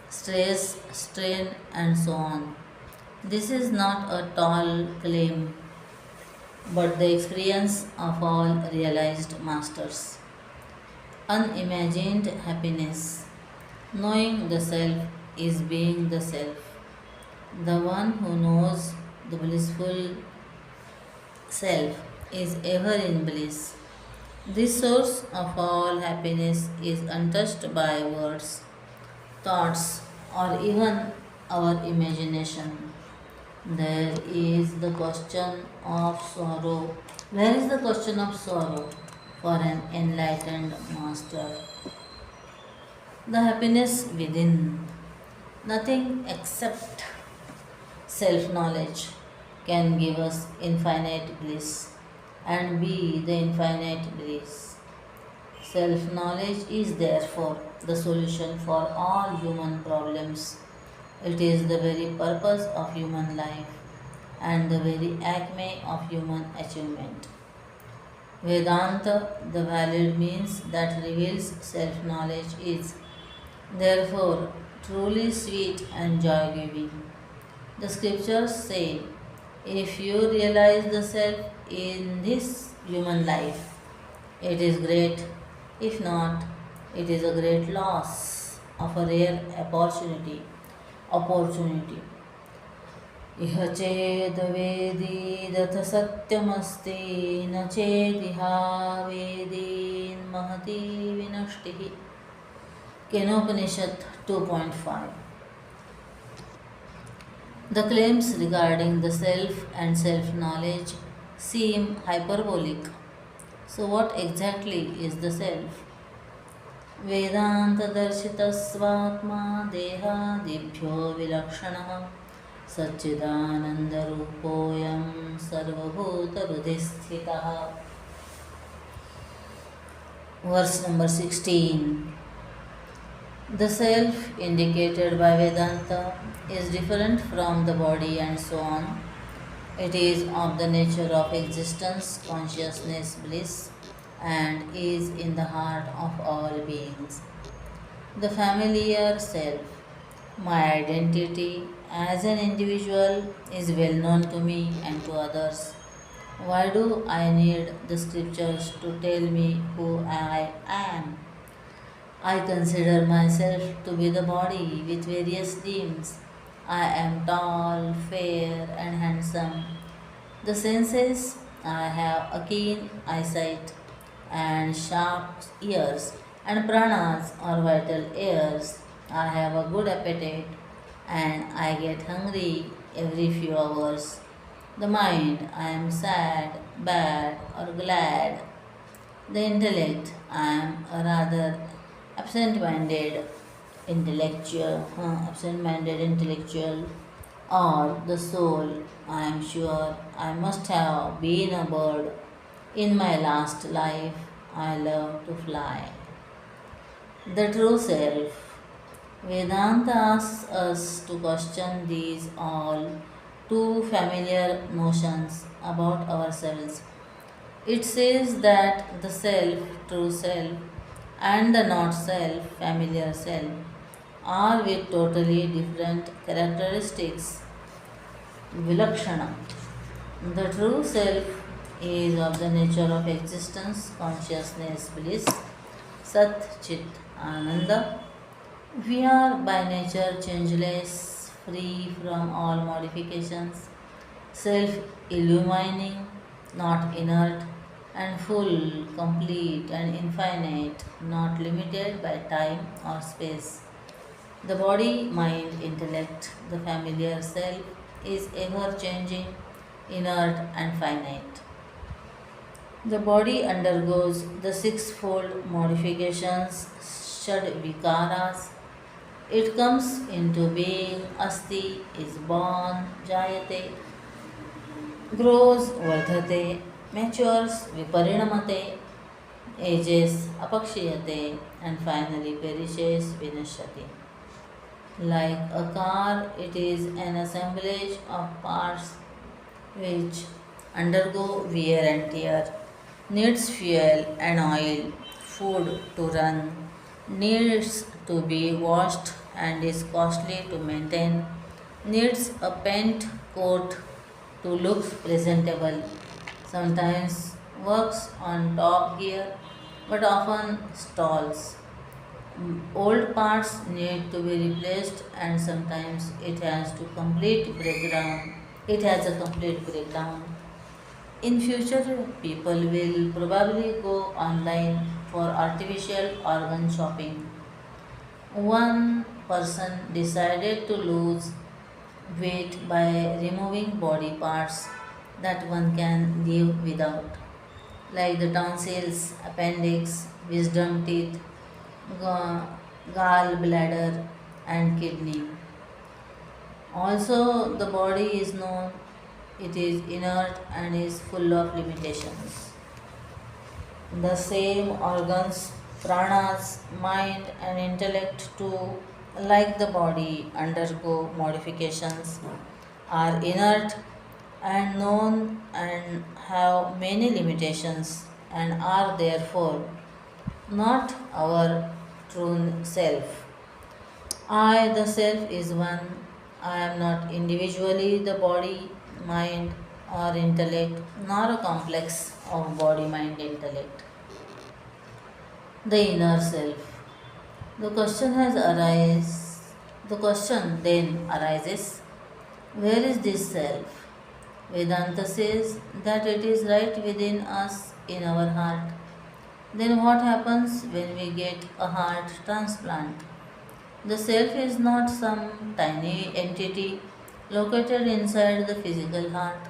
stress, strain, and so on. This is not a tall claim, but the experience of all realized masters. Unimagined happiness. Knowing the self is being the self. The one who knows the blissful self is ever in bliss. This source of all happiness is untouched by words, thoughts, or even our imagination. There is the question of sorrow. Where is the question of sorrow for an enlightened master? The happiness within. Nothing except self knowledge can give us infinite bliss and be the infinite bliss. Self knowledge is therefore the solution for all human problems. It is the very purpose of human life and the very acme of human achievement. Vedanta, the valid means that reveals self knowledge, is therefore truly sweet and joy giving. The scriptures say, if you realize the self in this human life, it is great. If not, It is a great loss of a rare opportunity. इह चेदवेदीदथ सत्यमस्ति न चेदिहा वेदीन्महती विनष्टिः. Kenopanishad 2.5. The claims regarding the self and self knowledge seem hyperbolic. So, what exactly is the self? वेदान्तदर्शितस्वात्मा देहादिभ्यो विलक्षणः सच्चिदानन्दरूपोऽयं सर्वभूतहृदिस्थितः. Verse number 16. The self indicated by Vedanta is different from the body and so on. It is of the nature of existence, consciousness, bliss, and is in the heart of all beings. The familiar self, my identity as an individual, is well known to me and to others. Why do I need the scriptures to tell me who I am? I consider myself to be the body with various limbs. I am tall, fair, and handsome. The senses, I have a keen eyesight and sharp ears, and pranas or vital ears. I have a good appetite and I get hungry every few hours. The mind, I am sad, bad, or glad. The intellect, I am a rather absent-minded intellectual, or the soul, I am sure I must have been a bird. In my last life, I love to fly. The true self. Vedanta asks us to question these all too familiar notions about ourselves. It says that the self, true self, and the not self, familiar self, are with totally different characteristics. Vilakshana. The true self is of the nature of existence, consciousness, bliss, Sat Chit Ananda. We are by nature changeless, free from all modifications, self illumining, not inert, and full, complete, and infinite, not limited by time or space. The body, mind, intellect, the familiar self, is ever changing, inert, and finite. The body undergoes the sixfold modifications, Shad Vikaras. It comes into being, Asti, is born, Jayate, grows, Vardhate, matures, Viparinamate, ages, Apakshiyate, and finally perishes, Vinashati. Like a car, it is an assemblage of parts which undergo wear and tear, needs fuel and oil, food to run, needs to be washed and is costly to maintain, needs a paint coat to look presentable, sometimes works on top gear but often stalls. Old parts need to be replaced and sometimes it has a complete breakdown. In future, people will probably go online for artificial organ shopping. One person decided to lose weight by removing body parts that one can live without, like the tonsils, appendix, wisdom teeth, ga- gallbladder, and kidney. Also, the body is known, it is inert and is full of limitations. The same organs, pranas, mind, and intellect too, like the body, undergo modifications, are inert and known and have many limitations and are therefore not our true self. I, the self, is one. I am not individually the body, mind, or intellect, nor a complex of body, mind, intellect. The inner self. The question has arise the question then arises, where is this self? Vedanta says that it is right within us in our heart. Then what happens when we get a heart transplant? The self is not some tiny entity located inside the physical heart.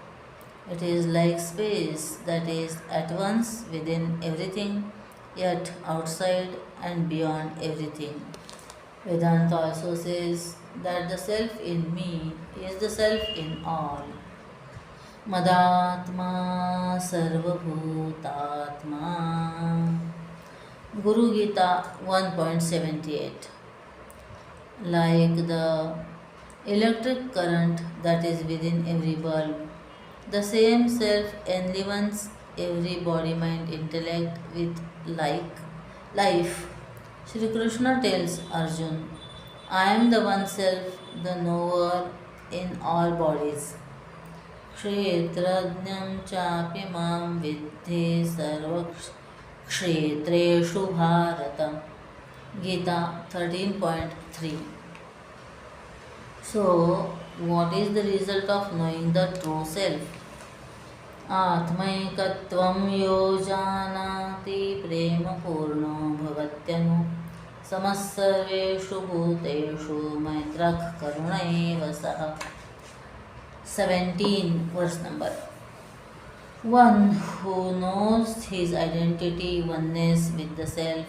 It is like space that is at once within everything, yet outside and beyond everything. Vedanta also says that the self in me is the self in all. Madatma sarvabhutatma. Guru Gita 1.78. Like the electric current that is within every bulb, the same self enlivens every body, mind, intellect with like life. Shri Krishna tells Arjun, I am the one self, the knower in all bodies. क्षेत्रज्ञं चापि मां विद्धि सर्वक्षेत्रेषु Bharat. Gita 13.3. So, what is the result of knowing the true self? आत्मैकत्वं यो जानाति प्रेमपूर्णो भवत्यनु समः सर्वेषु भूतेषु मैत्रः करुण एव सः. 17 verse number. One who knows his identity, oneness with the self,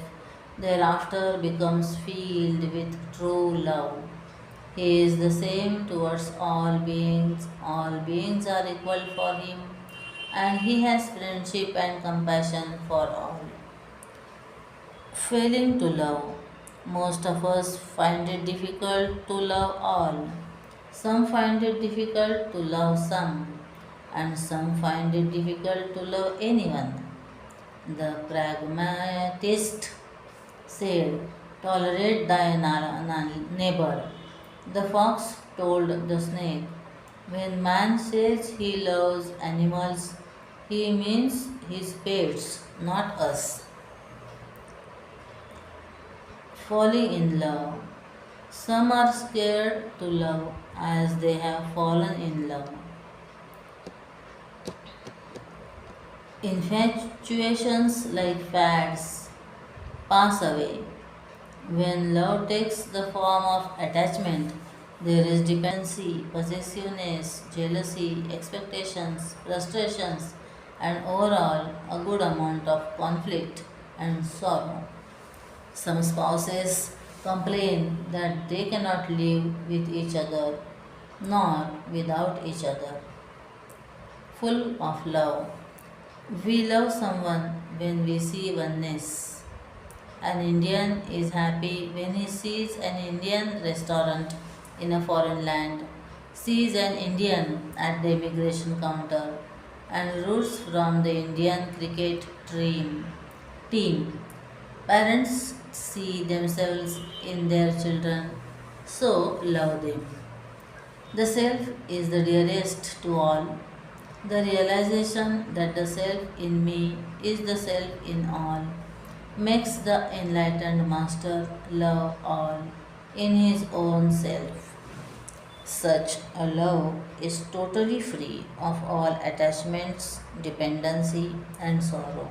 thereafter becomes filled with true love. He is the same towards all beings are equal for him, and he has friendship and compassion for all. Failing to love. Most of us find it difficult to love all. Some find it difficult to love some, and some find it difficult to love anyone. The pragmatist said, tolerate thy neighbor. The fox told the snake, when man says he loves animals, he means his pets, not us. Falling in love. Some are scared to love as they have fallen in love. Infatuations like fads pass away. When love takes the form of attachment, there is dependency, possessiveness, jealousy, expectations, frustrations, and overall a good amount of conflict and sorrow. Some spouses complain that they cannot live with each other nor without each other. Full of love. We love someone when we see oneness. An Indian is happy when he sees an Indian restaurant in a foreign land, sees an Indian at the immigration counter, and roots from the Indian cricket team. Parents see themselves in their children, so love them. The self is the dearest to all. The realization that the self in me is the self in all makes the enlightened master love all in his own self. Such a love is totally free of all attachments, dependency, and sorrow.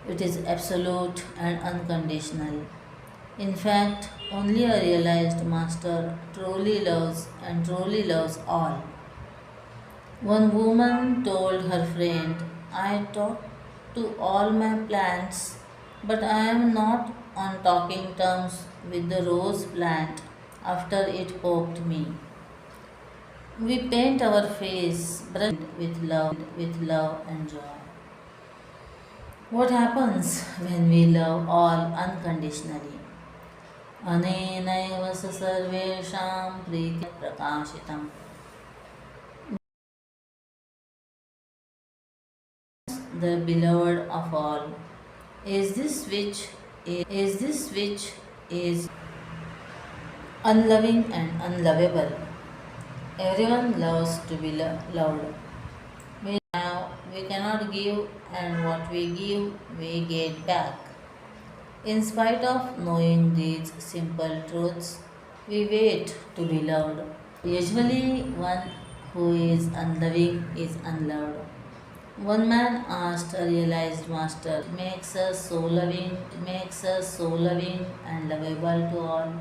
It is absolute and unconditional. In fact, only a realized master truly loves and truly loves all. One woman told her friend, I talk to all my plants, but I am not on talking terms with the rose plant after it poked me. We paint our face with love and joy. What happens when we love all unconditionally? अनेनैव स सर्वेषां प्रीत्या प्रकाशितम्. The beloved of all is this which is unloving and unlovable. Everyone loves to be loved. We cannot give, and what we give, we get back. In spite of knowing these simple truths, we wait to be loved. Usually, one who is unloving is unloved. One man asked a realized master, makes us so loving and lovable to all.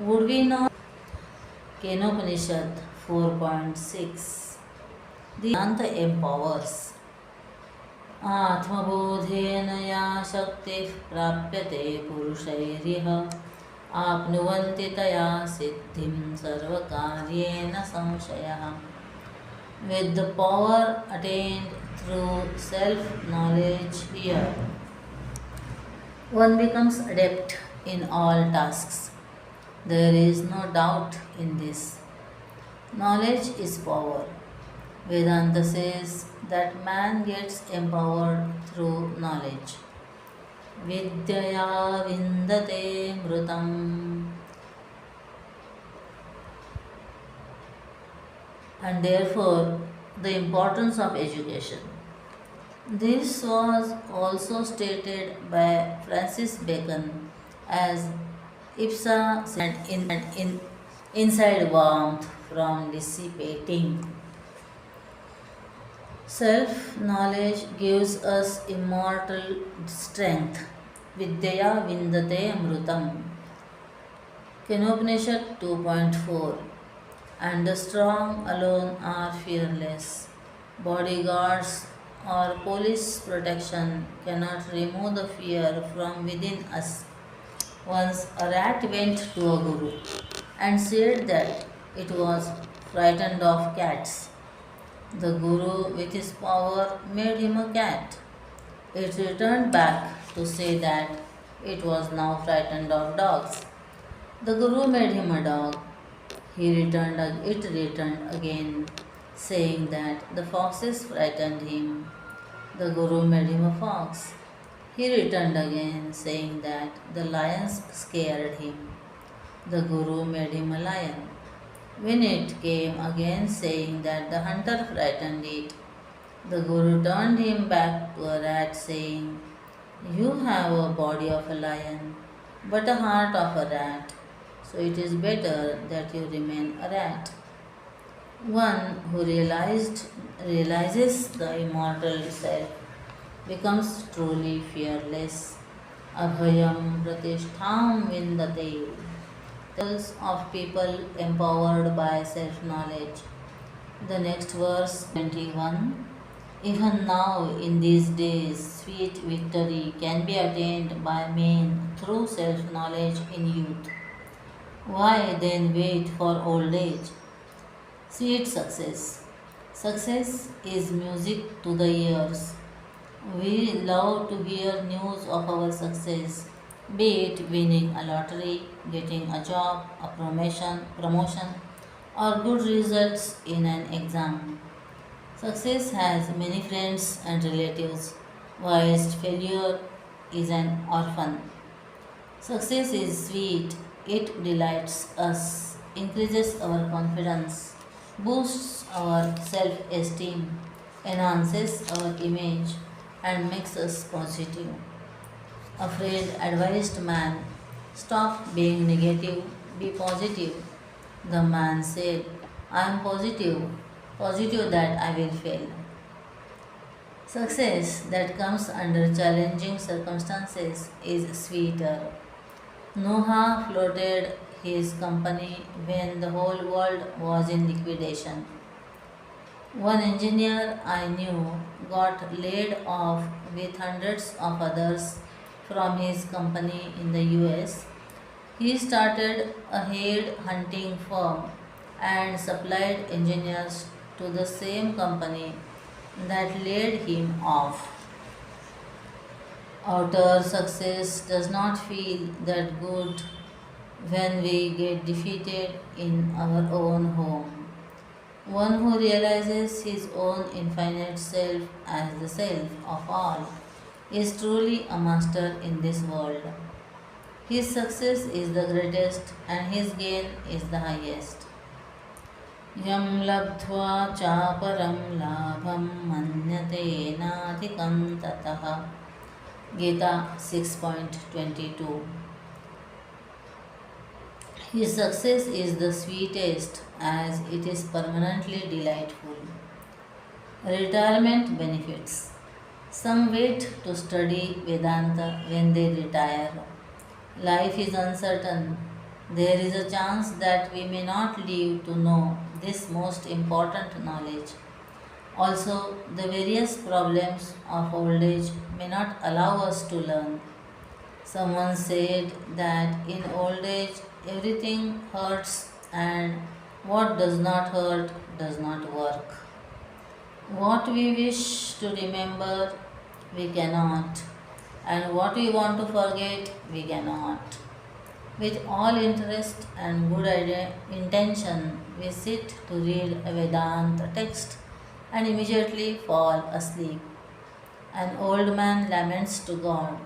Would we not? Kenopanishad 4.6. The Vedanta empowers. आत्मबोधेन या शक्तिः प्राप्यते पुरुषैरिह आप्नुवन्ति तया सिद्धिं सर्वकार्येण संशयः. With the power attained through self-knowledge here, one becomes adept in all tasks. There is no doubt in this. Knowledge is power. Vedanta says that man gets empowered through knowledge. Vidyaya vindate mrutam. And therefore, the importance of education. This was also stated by Francis Bacon as ipsa and inside warmth from dissipating. Self knowledge gives us immortal strength. Vidyaya vindate amrutam. Kenopanishad 2.4. And the strong alone are fearless. Bodyguards or police protection cannot remove the fear from within us. Once a rat went to a guru and said that it was frightened of cats. The guru, with his power, made him a cat. It returned back to say that it was now frightened of dogs. The guru made him a dog. It returned again, saying that the foxes frightened him. The guru made him a fox. He returned again, saying that the lions scared him. The guru made him a lion. When it came again saying that the hunter frightened it, the guru turned him back to a rat, saying, "You have a body of a lion, but a heart of a rat, so it is better that you remain a rat." One who realizes the immortal self becomes truly fearless. Abhayam pratistham vindate. Of people empowered by self-knowledge. The next verse 21. Even now in these days sweet victory can be attained by men through self-knowledge in youth. Why then wait for old age? Sweet success. Success is music to the ears. We love to hear news of our success, be it winning a lottery, getting a job, a promotion, or good results in an exam. Success has many friends and relatives, whilst failure is an orphan. Success is sweet, it delights us, increases our confidence, boosts our self esteem, enhances our image, and makes us positive. A friend advised man, "Stop being negative, be positive." The man said, "I am positive that I will fail." Success that comes under challenging circumstances is sweeter. Noah floated his company when the whole world was in liquidation. One engineer I knew got laid off with hundreds of others from his company in the US. He started a head hunting firm and supplied engineers to the same company that laid him off. Outer success does not feel that good when we get defeated in our own home. One who realizes his own infinite self as the self of all is truly a master in this world. His success is the greatest and his gain is the highest. Yam labdhva chaparam labham manyate nadhikam tatah Gita 6.22. His success is the sweetest as it is permanently delightful. Retirement benefits. Some wait to study Vedanta when they retire. Life is uncertain. There is a chance that we may not live to know this most important knowledge. Also, the various problems of old age may not allow us to learn. Someone said that in old age everything hurts and what does not hurt does not work. What we wish to remember, we cannot, and what we want to forget, we cannot. With all interest and good intention, we sit to read a Vedanta text and immediately fall asleep. An old man laments to God,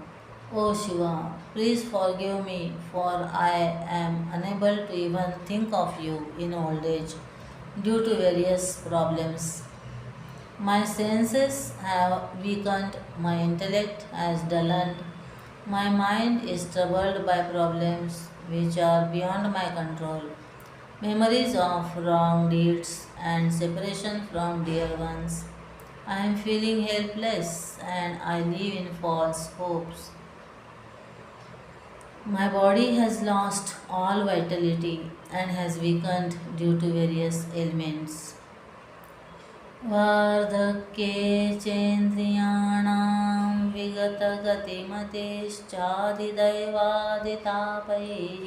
O Shiva, please forgive me, for I am unable to even think of you in old age due to various problems. My senses have weakened, my intellect has dulled, my mind is troubled by problems which are beyond my control. Memories of wrong deeds and separation from dear ones. I am feeling helpless and I live in false hopes. My body has lost all vitality and has weakened due to various ailments. वार्धक्ये चेन्द्रियाणां विगतगतिमतिश्चादिदैवादितापैः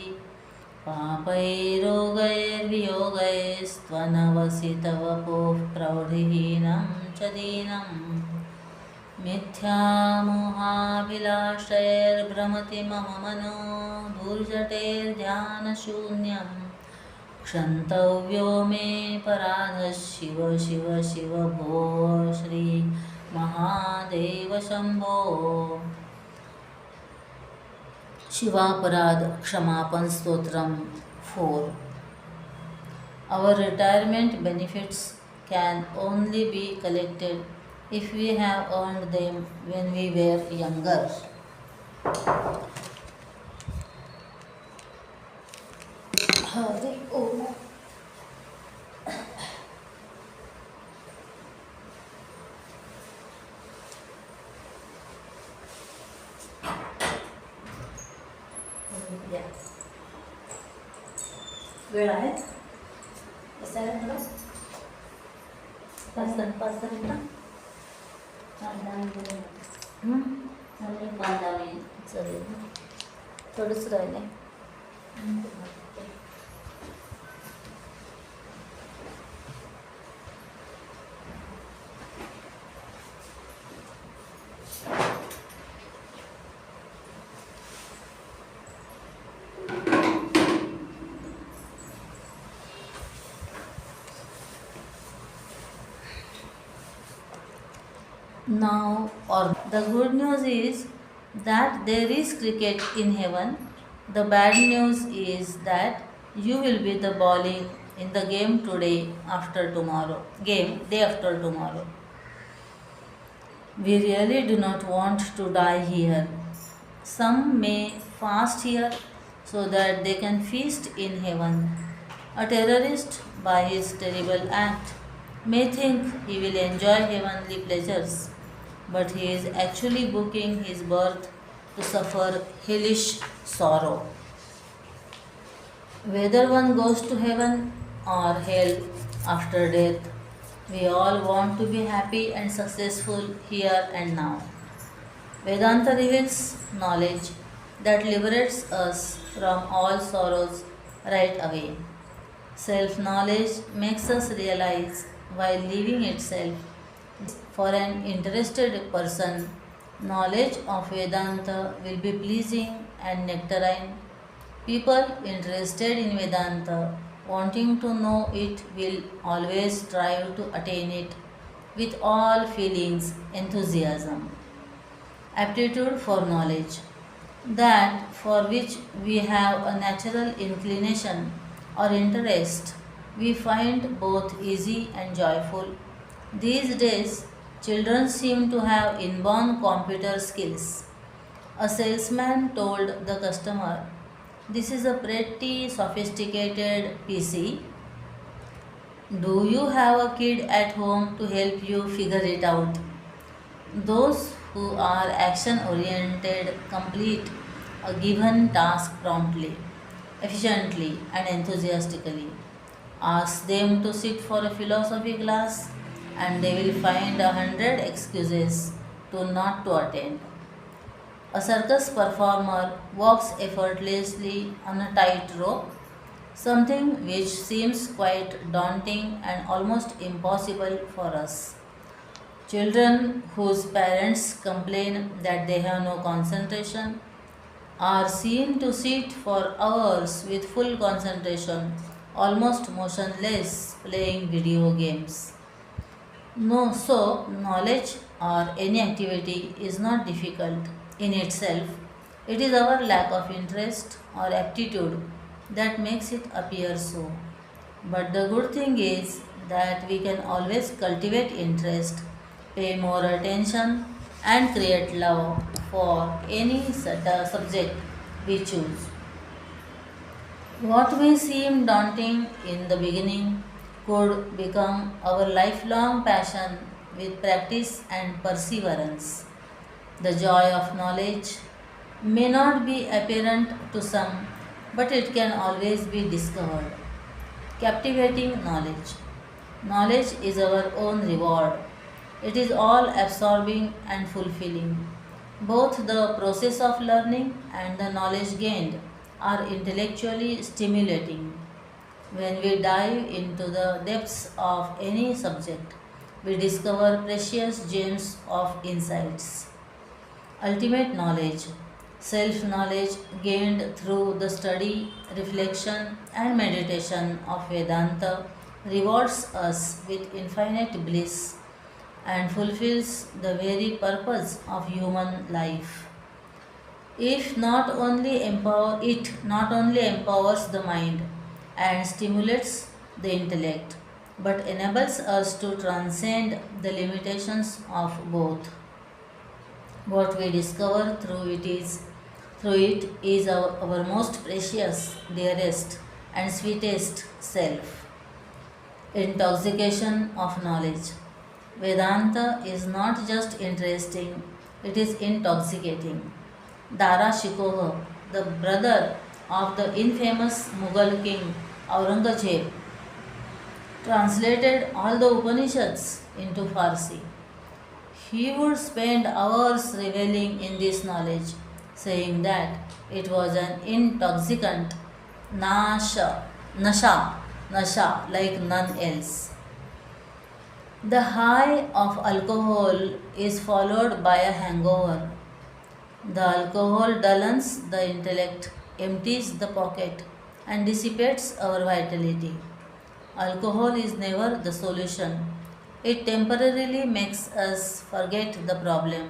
पापैरोगैर्वियोगैस्त्वनवसितवपुः प्रौढिहीनं च दीनं मिथ्यामोहाभिलाषैर्भ्रमति मम मनो धूर्जटेर्ध्यानशून्यम् क्षन्तव्यो मे पराधः शिव शिव शिव भो Shri Mahadev Shambho. शिवापराध क्षमापन stotram 4. Our retirement benefits can only be collected if we have earned them when we were younger. Hari Om. वेळ आहे बसायला थोडं 5-10 मिनिटं चालेल थोडंच राहिले. Now, or the good news is that there is cricket in heaven. The bad news is that you will be the bowling in the game today after tomorrow. Game day after tomorrow. We really do not want to die here. Some may fast here so that they can feast in heaven. A terrorist, by his terrible act, may think he will enjoy heavenly pleasures, but he is actually booking his birth to suffer hellish sorrow. Whether one goes to heaven or hell after death, we all want to be happy and successful here and now. Vedanta reveals knowledge that liberates us from all sorrows right away. Self knowledge makes us realize while living itself. For an interested person, knowledge of Vedanta will be pleasing and nectarine. People interested in Vedanta, wanting to know it, will always strive to attain it with all feelings, enthusiasm, aptitude for knowledge, that for which we have a natural inclination or interest, we find both easy and joyful. These days, children seem to have inborn computer skills. A salesman told the customer, "This is a pretty sophisticated PC. Do you have a kid at home to help you figure it out?" Those who are action oriented complete a given task promptly, efficiently, and enthusiastically. Ask them to sit for a philosophy class, and they will find 100 excuses to not to attend. A circus performer walks effortlessly on a tightrope, something which seems quite daunting and almost impossible for us. Children whose parents complain that they have no concentration are seen to sit for hours with full concentration, almost motionless, playing video games. No, so knowledge or any activity is not difficult in itself. It is our lack of interest or aptitude that makes it appear so. But the good thing is that we can always cultivate interest, pay more attention, and create love for any subject we choose. What may seem daunting in the beginning could become our lifelong passion with practice and perseverance. The joy of knowledge may not be apparent to some, but it can always be discovered. Captivating knowledge. Knowledge is our own reward. It is all absorbing and fulfilling. Both the process of learning and the knowledge gained are intellectually stimulating. When we dive into the depths of any subject, we discover precious gems of insights. Ultimate knowledge, self knowledge gained through the study, reflection, and meditation of Vedanta, rewards us with infinite bliss and fulfills the very purpose of human life. It not only empowers the mind and stimulates the intellect, but enables us to transcend the limitations of both. What we discover through it is our most precious, dearest, and sweetest self. Intoxication of knowledge. Vedanta is not just interesting, it is intoxicating. Dara Shikoh, the brother of the infamous Mughal king Aurangzeb, translated all the Upanishads into Farsi. He would spend hours reveling in this knowledge, saying that it was an intoxicant, nasha, nasha like none else. The high of alcohol is followed by a hangover. The alcohol dullens the intellect, empties the pocket, and dissipates our vitality. Alcohol is never the solution. It temporarily makes us forget the problem.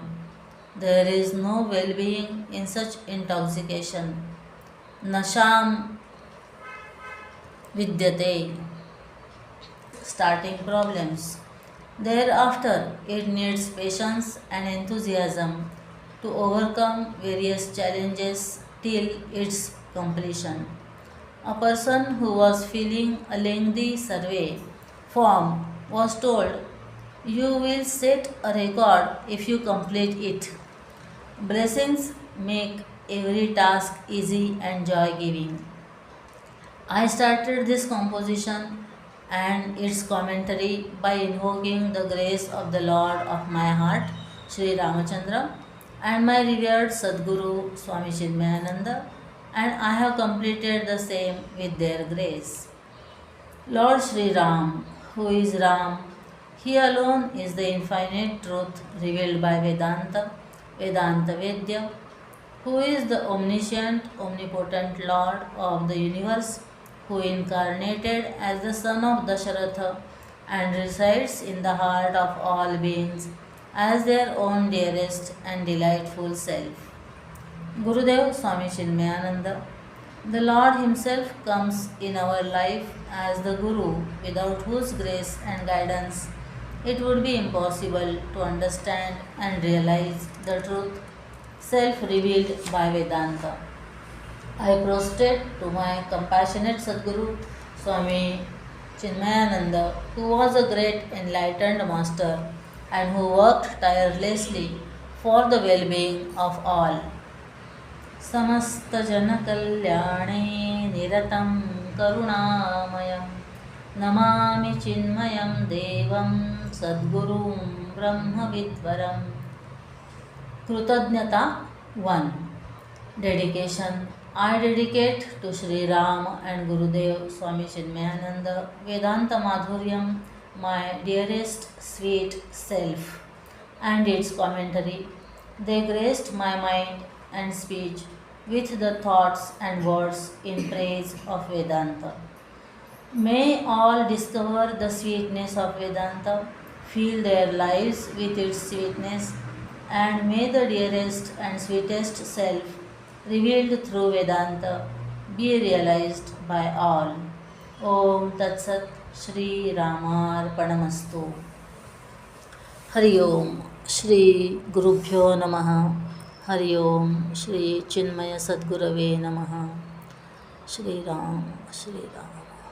There is no well being in such intoxication. Nasham vidyate, starting problems. Thereafter, it needs patience and enthusiasm to overcome various challenges till its completion. A person who was filling a lengthy survey form was told, "You will set a record if you complete it." Blessings make every task easy and joy giving. I started this composition and its commentary by invoking the grace of the Lord of my heart, Sri Ramachandra, and my revered Sadguru Swami Chinmayananda, and I have completed the same with their grace. Lord Sri Ram, who is Ram, he alone is the infinite truth revealed by Vedanta, Vedanta Vedya, who is the omniscient, omnipotent Lord of the universe, who incarnated as the son of Dasharatha and resides in the heart of all beings as their own dearest and delightful self. Gurudev Swami Chinmayananda, the Lord Himself comes in our life as the Guru, without whose grace and guidance it would be impossible to understand and realize the truth self revealed by Vedanta. I prostrate to my compassionate Sadguru Swami Chinmayananda, who was a great enlightened master and who worked tirelessly for the well being of all. समस्तजनकल्याणे निरतं करुणामयं Namami चिन्मयं देवं सद्गुरुं ब्रह्मविद्वरं. कृतज्ञता 1. Dedication. I dedicate to Sri Ram and Gurudev Swami Chinmayananda Vedanta Madhuryam, my dearest sweet self, and its commentary. They graced my mind and speech with the thoughts and words in praise of Vedanta. May all discover the sweetness of Vedanta, feel their lives with its sweetness, and may the dearest and sweetest self revealed through Vedanta be realized by all. Om Tat Sat. Shri Ramarpanamastu. Hari Om. Shri Gurubhyo Namaha. Hari Om. Shri Chinmaya Sadgurave Namaha. Shri Ram. Shri Ram.